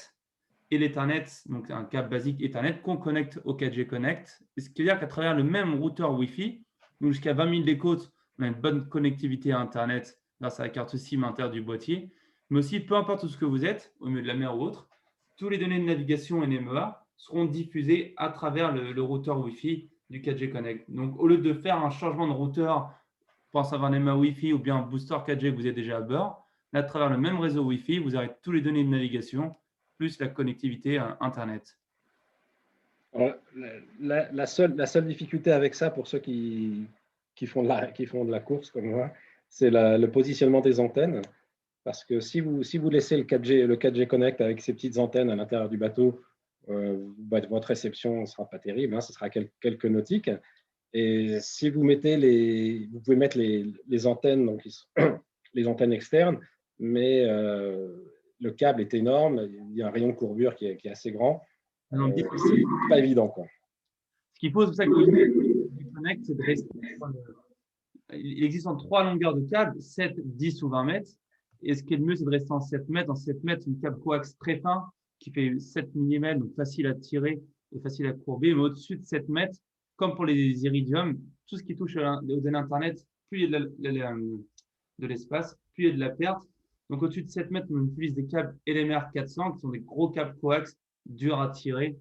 Et l'Ethernet, donc un câble basique Ethernet qu'on connecte au 4G Connect. Ce qui veut dire qu'à travers le même routeur Wi-Fi, donc jusqu'à 20 000 d'écoute, on a une bonne connectivité à Internet grâce à la carte SIM interne du boîtier. Mais aussi, peu importe où ce que vous êtes, au milieu de la mer ou autre, toutes les données de navigation NMEA seront diffusées à travers le routeur Wi-Fi du 4G Connect. Donc, au lieu de faire un changement de routeur pour avoir un NMEA Wi-Fi ou bien un booster 4G que vous êtes déjà à bord, là, à travers le même réseau Wi-Fi, vous aurez toutes les données de navigation plus la connectivité Internet. Alors, la seule difficulté avec ça, pour ceux qui font de la course comme moi, c'est le positionnement des antennes. Parce que si vous laissez le 4G Connect avec ces petites antennes à l'intérieur du bateau, votre réception ne sera pas terrible, hein, ce sera quelques nautiques. Et si vous pouvez mettre les antennes, donc les antennes externes, mais le câble est énorme, il y a un rayon de courbure qui est assez grand. C'est pas évident, quoi. Ce qu'il faut, c'est pour ça que le Connect, c'est de rester. Il existe en 3 longueurs de câble, 7, 10 ou 20 mètres. Et ce qui est le mieux, c'est de rester en 7 mètres. En 7 mètres, une câble coax très fin qui fait 7 mm, donc facile à tirer et facile à courber. Mais au-dessus de 7 mètres, comme pour les iridium, tout ce qui touche aux données Internet, plus il y a de l'espace, plus il y a de la perte. Donc au-dessus de 7 mètres, on utilise des câbles LMR 400 qui sont des gros câbles coax durs à tirer.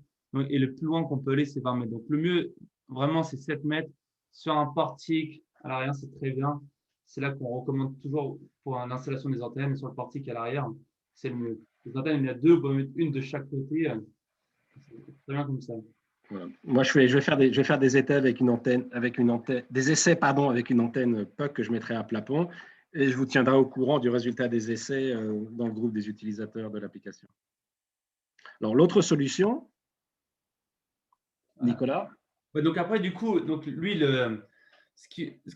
Et le plus loin qu'on peut aller, c'est 20 mètres. Donc le mieux, vraiment, c'est 7 mètres sur un portique. À l'arrière, c'est très bien. C'est là qu'on recommande toujours pour l'installation des antennes sur le portique à l'arrière. c'est le mieux. Les antennes, il y en a deux, on peut mettre une de chaque côté. C'est très bien comme ça. Voilà. Moi, je vais faire des essais avec une antenne, des essais avec une antenne PUC que je mettrai à plafond, et je vous tiendrai au courant du résultat des essais dans le groupe des utilisateurs de l'application. Alors, l'autre solution, Nicolas. Ouais, donc après, du coup, donc lui,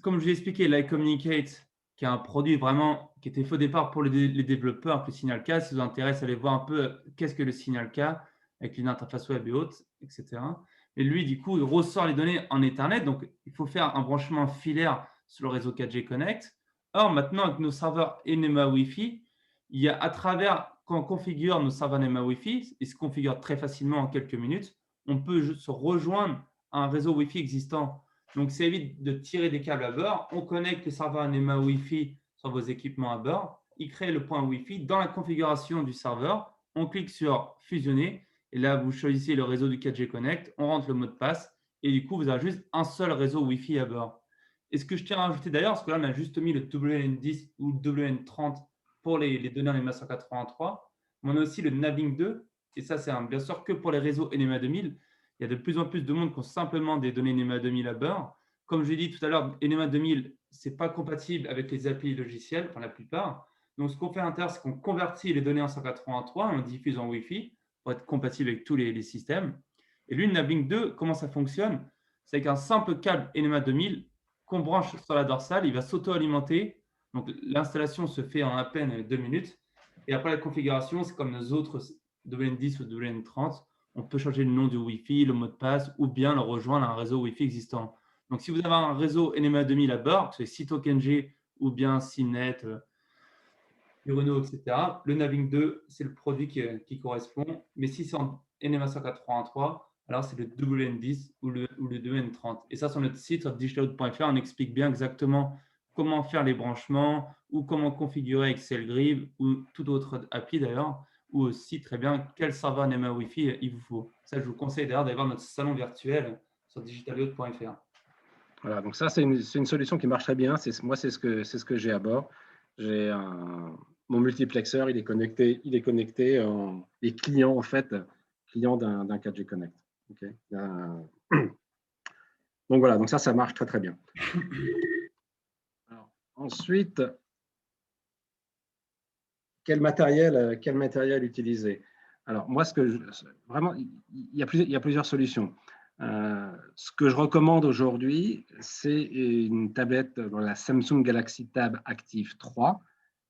comme je l'ai expliqué, l'iCommunicate, qui est un produit vraiment qui était fait au départ pour les développeurs, que le signal K, si ça vous intéresse, allez voir un peu qu'est-ce que le signal K avec une interface web et autres, etc. Et lui, du coup, il ressort les données en Ethernet, donc il faut faire un branchement filaire sur le réseau 4G Connect. Or, maintenant, avec nos serveurs NMA Wi-Fi, il y a à travers, quand on configure nos serveurs NMA Wi-Fi, ils se configurent très facilement en quelques minutes, on peut se rejoindre à un réseau Wi-Fi existant. Donc, ça évite de tirer des câbles à bord. On connecte les serveurs NMA Wi-Fi sur vos équipements à bord. Il crée le point Wi-Fi dans la configuration du serveur. On clique sur fusionner. Et là, vous choisissez le réseau du 4G Connect. On rentre le mot de passe. Et du coup, vous avez juste un seul réseau Wi-Fi à bord. Et ce que je tiens à rajouter d'ailleurs, parce que là, on a juste mis le WN10 ou le WN30 pour les données en NMA 183. Mais on a aussi le Naving 2. Et ça, c'est bien sûr que pour les réseaux NMA 2000. Il y a de plus en plus de monde qui ont simplement des données NMA 2000 à bord. Comme je l'ai dit tout à l'heure, NMA 2000, ce n'est pas compatible avec les API logiciels, enfin la plupart. Donc, ce qu'on fait à l'intérieur, c'est qu'on convertit les données en 183 et on diffuse en Wi-Fi pour être compatible avec tous les systèmes. Et lui, le Naving 2, comment ça fonctionne? C'est avec un simple câble NMA 2000 qu'on branche sur la dorsale, il va s'auto-alimenter. Donc, l'installation se fait en à peine 2 minutes. Et après, la configuration, c'est comme nos autres WN10 ou WN30. On peut changer le nom du Wi-Fi, le mot de passe, ou bien le rejoindre à un réseau Wi-Fi existant. Donc, si vous avez un réseau NMA 2000 à bord, que ce soit Cytoken ou bien Simnet, Renault, etc., le Naving 2, c'est le produit qui correspond. Mais si c'est en NMA 183, alors c'est le WN10 ou le WN30. Et ça, sur notre site, sur digitaloud.fr, on explique bien exactement comment faire les branchements ou comment configurer avec Cellgrid ou toute autre appli d'ailleurs, ou aussi très bien quel serveur NMA Wi-Fi il vous faut. Ça, je vous conseille d'ailleurs d'aller voir notre salon virtuel sur digitaloud.fr. Voilà, donc ça, c'est une solution qui marche très bien. Moi, c'est ce que j'ai à bord. J'ai mon multiplexeur, il est connecté les clients, en fait, client d'un 4G Connect. Okay. Donc voilà, donc ça marche très, très bien. Alors, ensuite, quel matériel utiliser? Alors, moi, vraiment, il y a plusieurs solutions. Ce que je recommande aujourd'hui, c'est une tablette, la Samsung Galaxy Tab Active 3.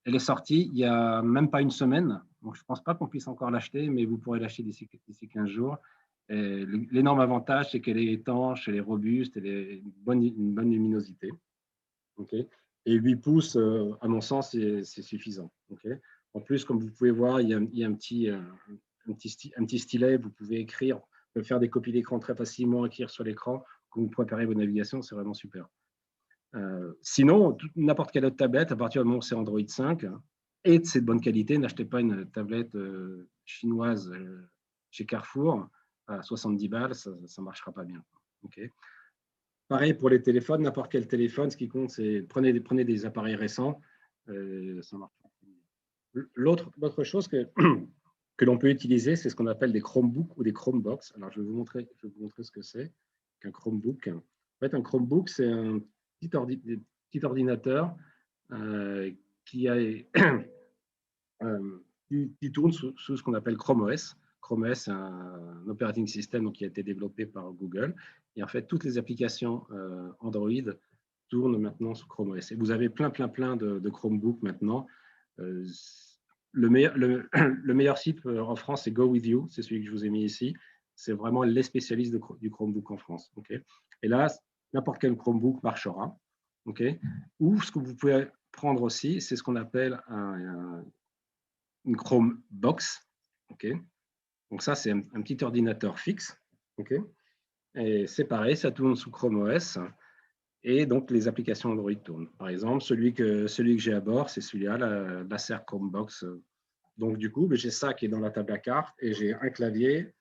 Elle est sortie il n'y a même pas une semaine. Donc, je ne pense pas qu'on puisse encore l'acheter, mais vous pourrez l'acheter d'ici 15 jours. L'énorme avantage, c'est qu'elle est étanche, elle est robuste, elle a une bonne luminosité. Okay. Et 8 pouces, à mon sens, c'est suffisant. Okay. En plus, comme vous pouvez voir, il y a un petit stylet, vous pouvez écrire, vous pouvez faire des copies d'écran très facilement, écrire sur l'écran, quand vous préparez vos navigations, c'est vraiment super. Sinon, n'importe quelle autre tablette, à partir du moment où c'est Android 5, et c'est de bonne qualité, n'achetez pas une tablette chinoise chez Carrefour à 70 balles, ça ne marchera pas bien. Okay. Pareil pour les téléphones, n'importe quel téléphone, ce qui compte, c'est prenez des appareils récents, ça marche. L'autre chose que l'on peut utiliser, c'est ce qu'on appelle des Chromebooks ou des Chromebox. Alors, je vais vous montrer ce que c'est qu'un Chromebook. En fait, un Chromebook, c'est un petit ordinateur qui tourne sous ce qu'on appelle Chrome OS. Chrome OS, c'est un operating system qui a été développé par Google. Et en fait, toutes les applications Android tournent maintenant sous Chrome OS. Et vous avez plein de Chromebooks maintenant. Le meilleur site en France, c'est GoWithYou, c'est celui que je vous ai mis ici. C'est vraiment les spécialistes du Chromebook en France. Okay. Et là, n'importe quel Chromebook marchera. Okay. Ou ce que vous pouvez prendre aussi, c'est ce qu'on appelle une Chromebox. Okay. Donc ça, c'est un petit ordinateur fixe. Okay. Et c'est pareil, ça tourne sous Chrome OS. Et donc, les applications Android tournent. Par exemple, celui que j'ai à bord, c'est celui-là, la Acer Chromebox. Donc, du coup, j'ai ça qui est dans la table à cartes et j'ai un clavier,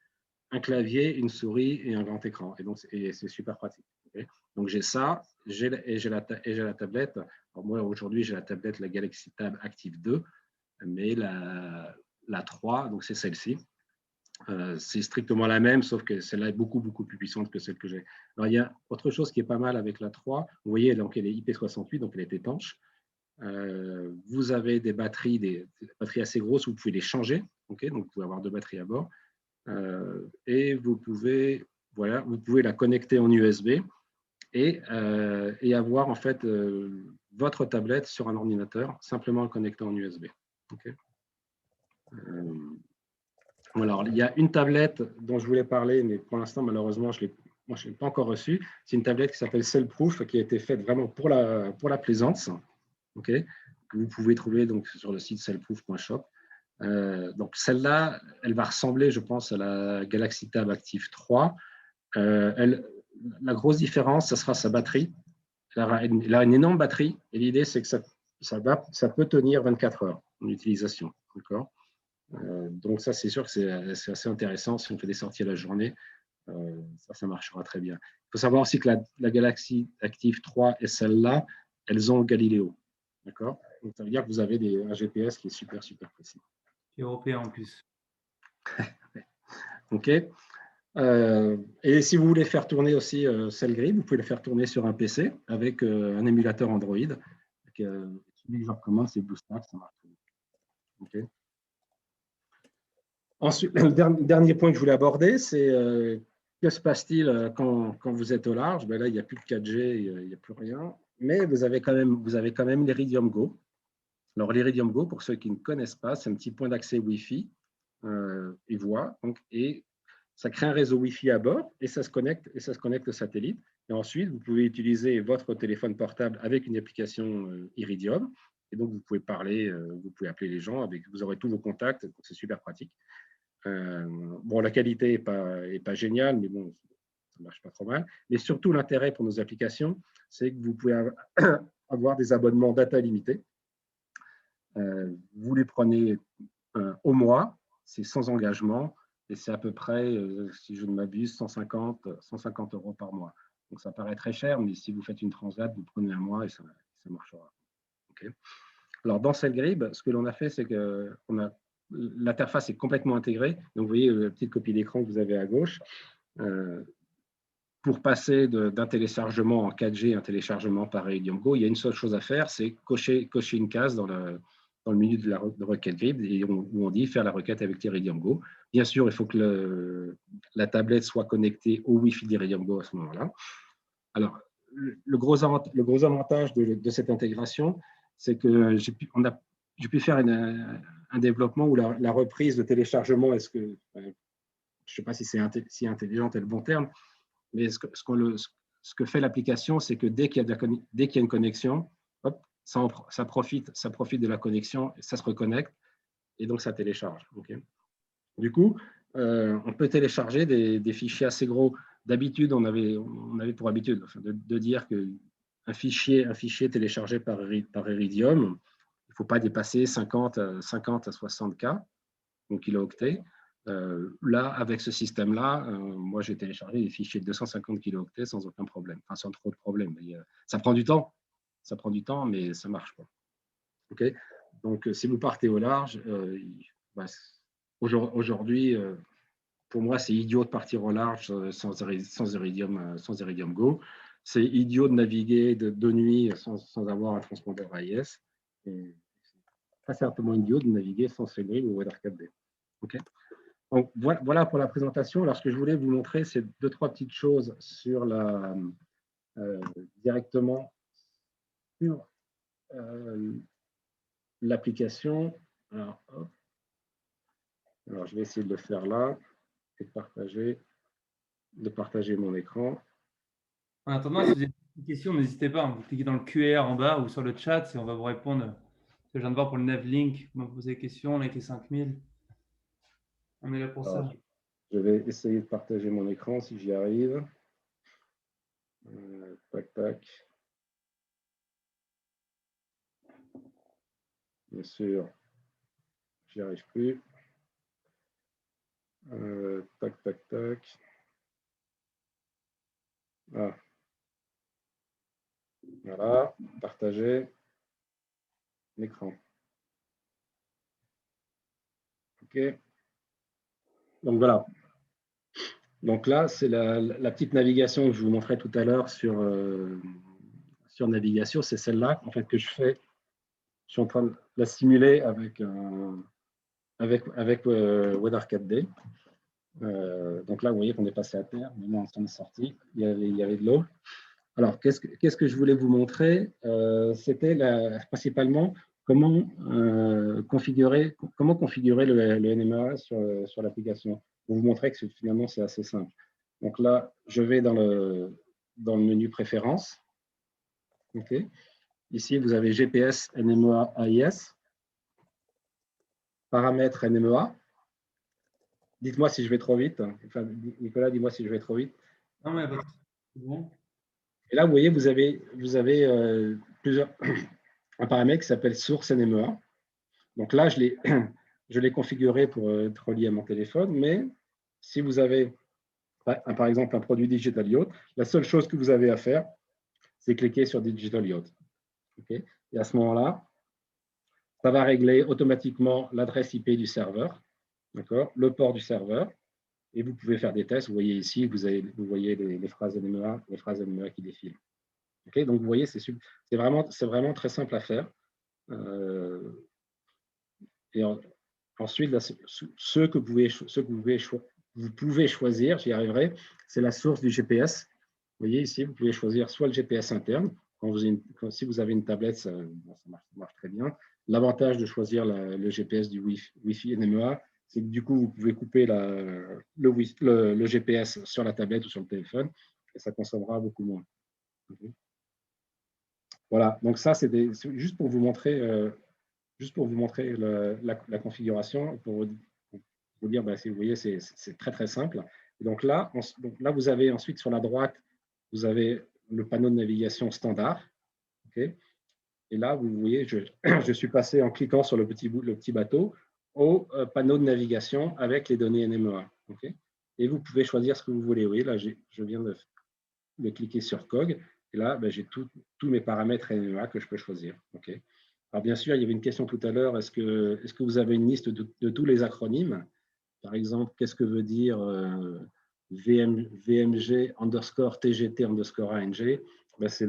une souris et un grand écran. Et donc, c'est super pratique. Okay. Donc, j'ai ça j'ai la tablette. Alors, moi, aujourd'hui, j'ai la tablette, la Galaxy Tab Active 2. mais la 3, donc c'est celle-ci. C'est strictement la même, sauf que celle-là est beaucoup, beaucoup plus puissante que celle que j'ai. Alors, il y a autre chose qui est pas mal avec la 3. Vous voyez, donc, elle est IP68, donc elle est étanche. Vous avez des batteries assez grosses, vous pouvez les changer. Okay, donc, vous pouvez avoir 2 batteries à bord. Et vous pouvez la connecter en USB et avoir en fait votre tablette sur un ordinateur, simplement le connecter en USB. Okay. Alors, il y a une tablette dont je voulais parler, mais pour l'instant, malheureusement, je ne l'ai pas encore reçue. C'est une tablette qui s'appelle Cellproof, qui a été faite vraiment pour la plaisance, okay, que vous pouvez trouver donc, sur le site cellproof.shop. Donc, celle-là, elle va ressembler, je pense, à la Galaxy Tab Active 3. La grosse différence, ce sera sa batterie. Elle a une énorme batterie, et l'idée, c'est que ça peut tenir 24 heures en utilisation. D'accord. Donc ça, c'est sûr que c'est assez intéressant. Si on fait des sorties à la journée, ça marchera très bien. Il faut savoir aussi que la Galaxy Active 3 et celle-là, elles ont Galileo. D'accord. Donc ça veut dire que vous avez un GPS qui est super, super précis. Européen en plus. OK. Et si vous voulez faire tourner aussi Cellgrip, vous pouvez le faire tourner sur un PC avec un émulateur Android. Celui que je recommande, c'est BlueStack, ça marche. OK. Ensuite, le dernier point que je voulais aborder, c'est que se passe-t-il quand vous êtes au large? Ben là, il n'y a plus de 4G, il n'y a plus rien. Mais vous avez quand même l'Iridium Go. Alors, l'Iridium Go, pour ceux qui ne connaissent pas, c'est un petit point d'accès Wi-Fi et voix. Et ça crée un réseau Wi-Fi à bord et ça se connecte au satellite. Et ensuite, vous pouvez utiliser votre téléphone portable avec une application Iridium. Et donc, vous pouvez parler, vous pouvez appeler les gens, vous aurez tous vos contacts. C'est super pratique. Bon, la qualité n'est pas géniale, mais bon, ça marche pas trop mal. Mais surtout, l'intérêt pour nos applications, c'est que vous pouvez avoir des abonnements data limités. Vous les prenez au mois, c'est sans engagement, et c'est à peu près, si je ne m'abuse, 150 € par mois. Donc, ça paraît très cher, mais si vous faites une transat, vous prenez un mois et ça marchera. Okay. Alors, dans Cellgrip, ce que l'on a fait, c'est que l'interface est complètement intégrée. Donc, vous voyez la petite copie d'écran que vous avez à gauche. Pour passer d'un téléchargement en 4G à un téléchargement par Iridium Go, il y a une seule chose à faire, c'est cocher une case dans le menu de requête Grip où on dit faire la requête avec Iridium Go. Bien sûr, il faut que la tablette soit connectée au Wi-Fi d'Iridium Go à ce moment-là. Alors, le gros avantage de cette intégration, c'est que j'ai pu faire un développement où la reprise de téléchargement, je ne sais pas si c'est si intelligent est le bon terme, mais ce que fait l'application, c'est que dès qu'il y a une connexion, hop, ça profite de la connexion, ça se reconnecte et donc ça télécharge. Okay. Du coup, on peut télécharger des fichiers assez gros. D'habitude, on avait pour habitude de dire qu'un fichier téléchargé par Iridium, il ne faut pas dépasser 50 à 60 K, donc kilooctets. Là, avec ce système-là, moi, j'ai téléchargé des fichiers de 250 kilooctets sans aucun problème, enfin sans trop de problèmes. Ça prend du temps, mais ça marche. Okay. Donc, si vous partez au large, aujourd'hui, pour moi, c'est idiot de partir au large sans Iridium Go. C'est idiot de naviguer de nuit sans avoir un transpondeur AIS. Et c'est certainement idiot de naviguer sans Cellgrip ou Radar 4D. Okay. Donc, voilà pour la présentation. Alors, ce que je voulais vous montrer, c'est 2-3 petites choses sur directement sur l'application. Alors, je vais essayer de le faire là et de partager mon écran. En attendant, si vous avez des questions, n'hésitez pas. Vous cliquez dans le QR en bas ou sur le chat et on va vous répondre. Je viens de voir pour le Navlink, vous me posez des questions, on a été 5000. On est là pour ça. Je vais essayer de partager mon écran si j'y arrive. Tac. Bien sûr, j'y arrive plus. Tac. Ah. Voilà, partager l'écran. OK. Donc voilà. Donc là, c'est la petite navigation que je vous montrais tout à l'heure sur navigation. C'est celle-là en fait, que je fais. Je suis en train de la simuler avec WebArcade. Donc là, vous voyez qu'on est passé à terre. Maintenant, on est sorti. Il y avait de l'eau. Alors, qu'est-ce que je voulais vous montrer? C'était principalement comment configurer le NMEA sur l'application. Pour vous montrer que finalement, c'est assez simple. Donc là, je vais dans le menu préférences. Okay. Ici, vous avez GPS, NMEA, AIS, paramètres NMEA. Dites-moi si je vais trop vite. Enfin, Nicolas, dis-moi si je vais trop vite. Non, mais c'est bon. Et là, vous voyez, vous avez un paramètre qui s'appelle source NMEA. Donc là, je l'ai configuré pour être relié à mon téléphone, mais si vous avez, par exemple, un produit Digital Yacht, la seule chose que vous avez à faire, c'est cliquer sur Digital Yacht. Okay. Et à ce moment-là, ça va régler automatiquement l'adresse IP du serveur, le port du serveur, et vous pouvez faire des tests. Vous voyez ici, vous voyez les phrases NMEA qui défilent. Okay. Donc, vous voyez, c'est vraiment très simple à faire. Et ensuite, là, ce que vous pouvez choisir, j'y arriverai, c'est la source du GPS. Vous voyez ici, vous pouvez choisir soit le GPS interne. Si vous avez une tablette, ça marche très bien. L'avantage de choisir le GPS du Wi-Fi NMEA, c'est que du coup, vous pouvez couper le GPS sur la tablette ou sur le téléphone et ça consommera beaucoup moins. Okay. Voilà, donc ça, c'est juste pour vous montrer la configuration, pour vous dire, vous voyez, c'est très, très simple. Et donc là, vous avez ensuite sur la droite, vous avez le panneau de navigation standard. Okay. Et là, vous voyez, je suis passé en cliquant sur le petit bateau au panneau de navigation avec les données NMEA. Okay. Et vous pouvez choisir ce que vous voulez. Vous voyez, là, je viens de cliquer sur COG. Et là, j'ai tous mes paramètres NMEA que je peux choisir. Okay. Alors, bien sûr, il y avait une question tout à l'heure. Est-ce que vous avez une liste de tous les acronymes? Par exemple, qu'est-ce que veut dire VMG underscore TGT underscore ANG? C'est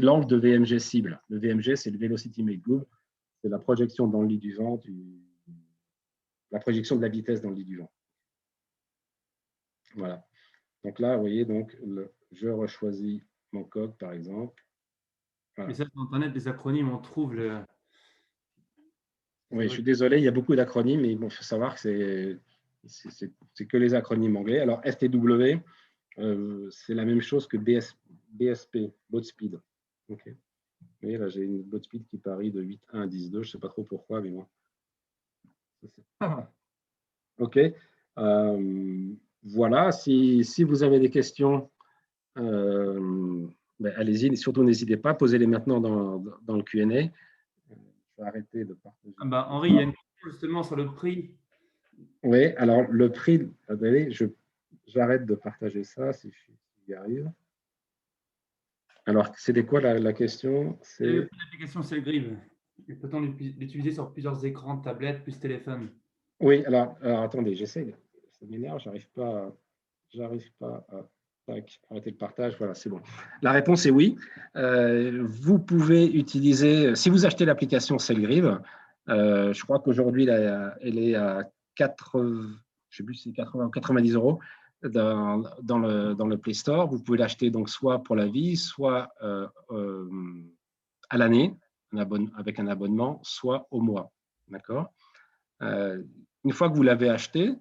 l'angle de VMG cible. Le VMG, c'est le Velocity Make Move. C'est la projection dans le lit du vent, la projection de la vitesse dans le lit du vent. Voilà. Donc là, vous voyez, je rechoisis mon code, par exemple. Voilà. Mais ça, sur Internet, des acronymes, on trouve le… Oui, je suis désolé, il y a beaucoup d'acronymes, mais il faut savoir que c'est que les acronymes anglais. Alors, STW, c'est la même chose que BSP, Boat Speed. Okay. Vous voyez, là, j'ai une Boat Speed qui parie de 8.1 à 10.2, je ne sais pas trop pourquoi, mais bon. OK. Voilà, si vous avez des questions, allez-y, surtout n'hésitez pas, posez-les maintenant dans le Q&A. Je vais arrêter de partager. Henri, il y a une question justement sur le prix. Oui, alors le prix, attendez, j'arrête de partager ça si j'y arrive. Alors, c'était quoi la question? L'application Cellgrid. Peut-on l'utiliser sur plusieurs écrans, tablettes, plus téléphone? Oui, alors attendez, j'essaie. Ça m'énerve, j'arrive pas à arrêter le partage. Voilà, c'est bon. La réponse est oui. Vous pouvez utiliser, si vous achetez l'application Cellgrid, je crois qu'aujourd'hui, elle est à 80, je sais plus si c'est 80 ou 90 € dans le Play Store. Vous pouvez l'acheter donc soit pour la vie, soit à l'année, avec un abonnement, soit au mois. D'accord? Une fois que vous l'avez acheté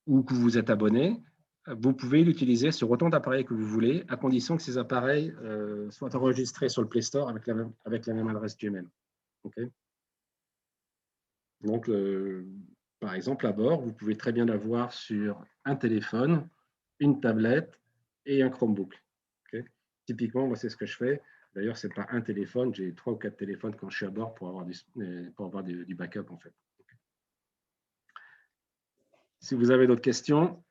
ou que vous vous êtes abonné, vous pouvez l'utiliser sur autant d'appareils que vous voulez, à condition que ces appareils soient enregistrés sur le Play Store avec la même adresse Gmail. Okay. Donc, par exemple, à bord, vous pouvez très bien l'avoir sur un téléphone, une tablette et un Chromebook. Okay. Typiquement, moi, c'est ce que je fais. D'ailleurs, ce n'est pas un téléphone, j'ai 3 ou 4 téléphones quand je suis à bord pour avoir du backup, en fait. Okay. Si vous avez d'autres questions,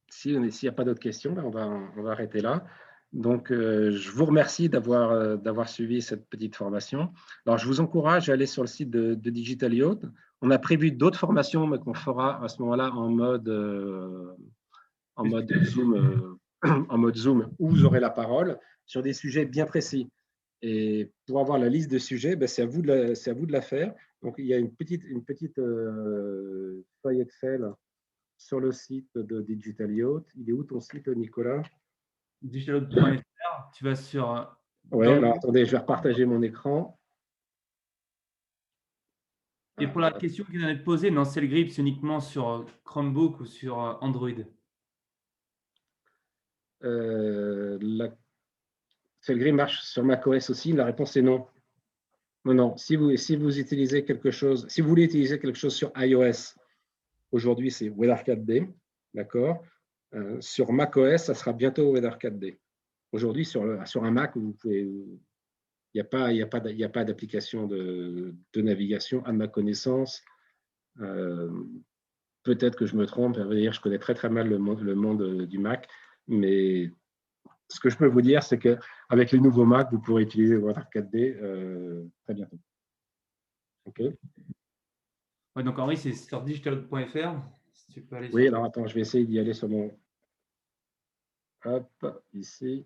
s'il n'y a pas d'autres questions, on va arrêter là. Donc, je vous remercie d'avoir suivi cette petite formation. Alors, je vous encourage à aller sur le site de Digital Yacht. On a prévu d'autres formations, mais qu'on fera à ce moment-là en mode Zoom, en mode Zoom, où vous aurez la parole sur des sujets bien précis. Et pour avoir la liste de sujets, ben, c'est à vous de la faire. Donc, il y a une petite feuille Excel sur le site de Digital Yacht. Il est où ton site, Nicolas? Digitalyacht.fr, tu vas sur… Oui, alors attendez, je vais repartager mon écran. Et pour la question qui vient d'être posée, non, Cellgrip, c'est uniquement sur Chromebook ou sur Android? Cellgrip marche sur macOS aussi. La réponse est non. Non, non. Si vous utilisez quelque chose, si vous voulez utiliser quelque chose sur iOS, aujourd'hui c'est WeatherCat-D, d'accord. Sur macOS, ça sera bientôt WeatherCat-D. Aujourd'hui, sur un Mac, vous pouvez, il n'y a pas d'application de navigation à ma connaissance. Peut-être que je me trompe, je connais très très mal le monde du Mac, mais ce que je peux vous dire, c'est qu'avec les nouveaux Mac, vous pourrez utiliser WeatherCat-D très bientôt. OK. Ouais, donc Henri, c'est sur digital.fr. Si tu peux aller oui, alors attends, je vais essayer d'y aller sur mon… Hop, ici.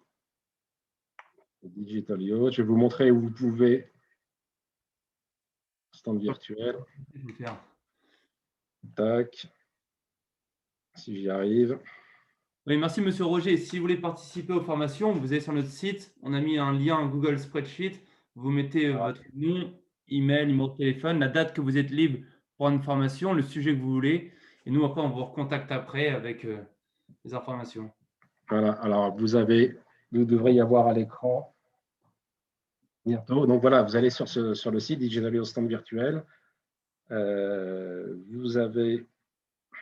Digital Yacht. Je vais vous montrer où vous pouvez… Stand virtuel. Tac. Si j'y arrive. Oui, merci, Monsieur Roger. Si vous voulez participer aux formations, vous allez sur notre site. On a mis un lien Google Spreadsheet. Vous mettez votre nom, email, numéro de téléphone, la date que vous êtes libre pour une formation, le sujet que vous voulez. Et nous, après, on vous recontacte après avec les informations. Voilà. Alors, vous devrez y avoir à l'écran bientôt. Donc, voilà, vous allez sur le site Digital Yacht Stand virtuel. Vous avez…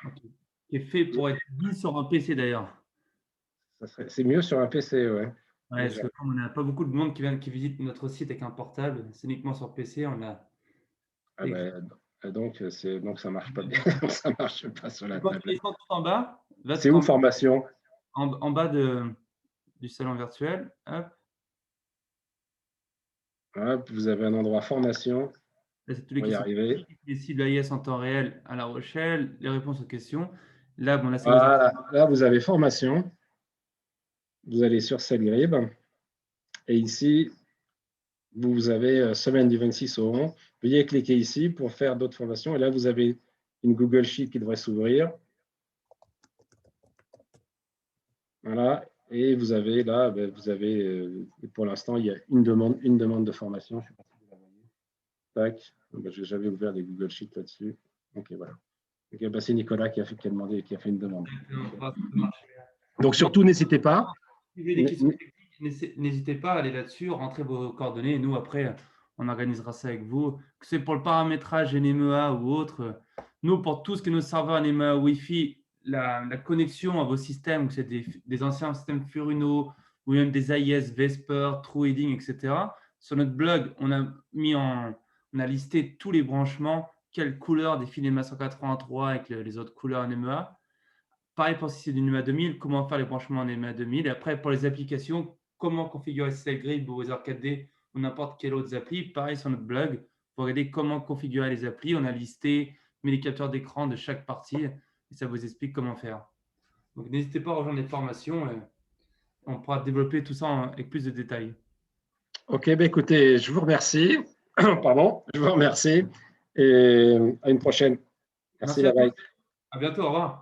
Okay. Qui est fait pour être mis sur un PC d'ailleurs. C'est mieux sur un PC, ouais. Ouais, parce que comme on n'a pas beaucoup de monde qui visite notre site avec un portable, c'est uniquement sur PC, on l'a… Ah ben, donc, ça ne marche pas bien. Ça ne marche pas sur la tablette. Tout en bas. C'est où formation? En bas du salon virtuel. Hop. Hop, vous avez un endroit formation. Là, c'est tous les questions. Arriver. Les cibles AIS en temps réel à La Rochelle, les réponses aux questions. Là, bon, là, là, vous avez formation. Vous allez sur Cellgrip. Et ici, vous avez semaine du 26 au 11. Veuillez cliquer ici pour faire d'autres formations. Et là, vous avez une Google Sheet qui devrait s'ouvrir. Voilà. Et vous avez là, pour l'instant, il y a une demande de formation. Je ne sais pas si vous la voyez. Tac. J'avais ouvert des Google Sheets là-dessus. OK, voilà. Okay, c'est Nicolas qui a fait une demande. Donc, surtout, n'hésitez pas. N'hésitez pas à aller là-dessus, rentrer vos coordonnées. Et nous, après, on organisera ça avec vous. Que c'est pour le paramétrage NMEA ou autre. Nous, pour tout ce qui est nos serveurs NMEA Wi-Fi, la connexion à vos systèmes, que c'est des anciens systèmes Furuno ou même des AIS, Vesper, TrueHeading, etc. Sur notre blog, on a listé tous les branchements, quelle couleur des fils NMEA 183 avec les autres couleurs NMEA. Pareil pour si c'est du NMEA 2000, comment faire les branchements en NMEA 2000. Et après, pour les applications, comment configurer Cellgrip ou WeatherCat-D ou n'importe quelle autre appli. Pareil sur notre blog, vous regardez comment configurer les applis. On a listé les capteurs d'écran de chaque partie et ça vous explique comment faire. Donc, n'hésitez pas à rejoindre les formations. Et on pourra développer tout ça avec plus de détails. OK, écoutez, je vous remercie. Pardon, je vous remercie et à une prochaine. Merci, bye bye. À bientôt, au revoir.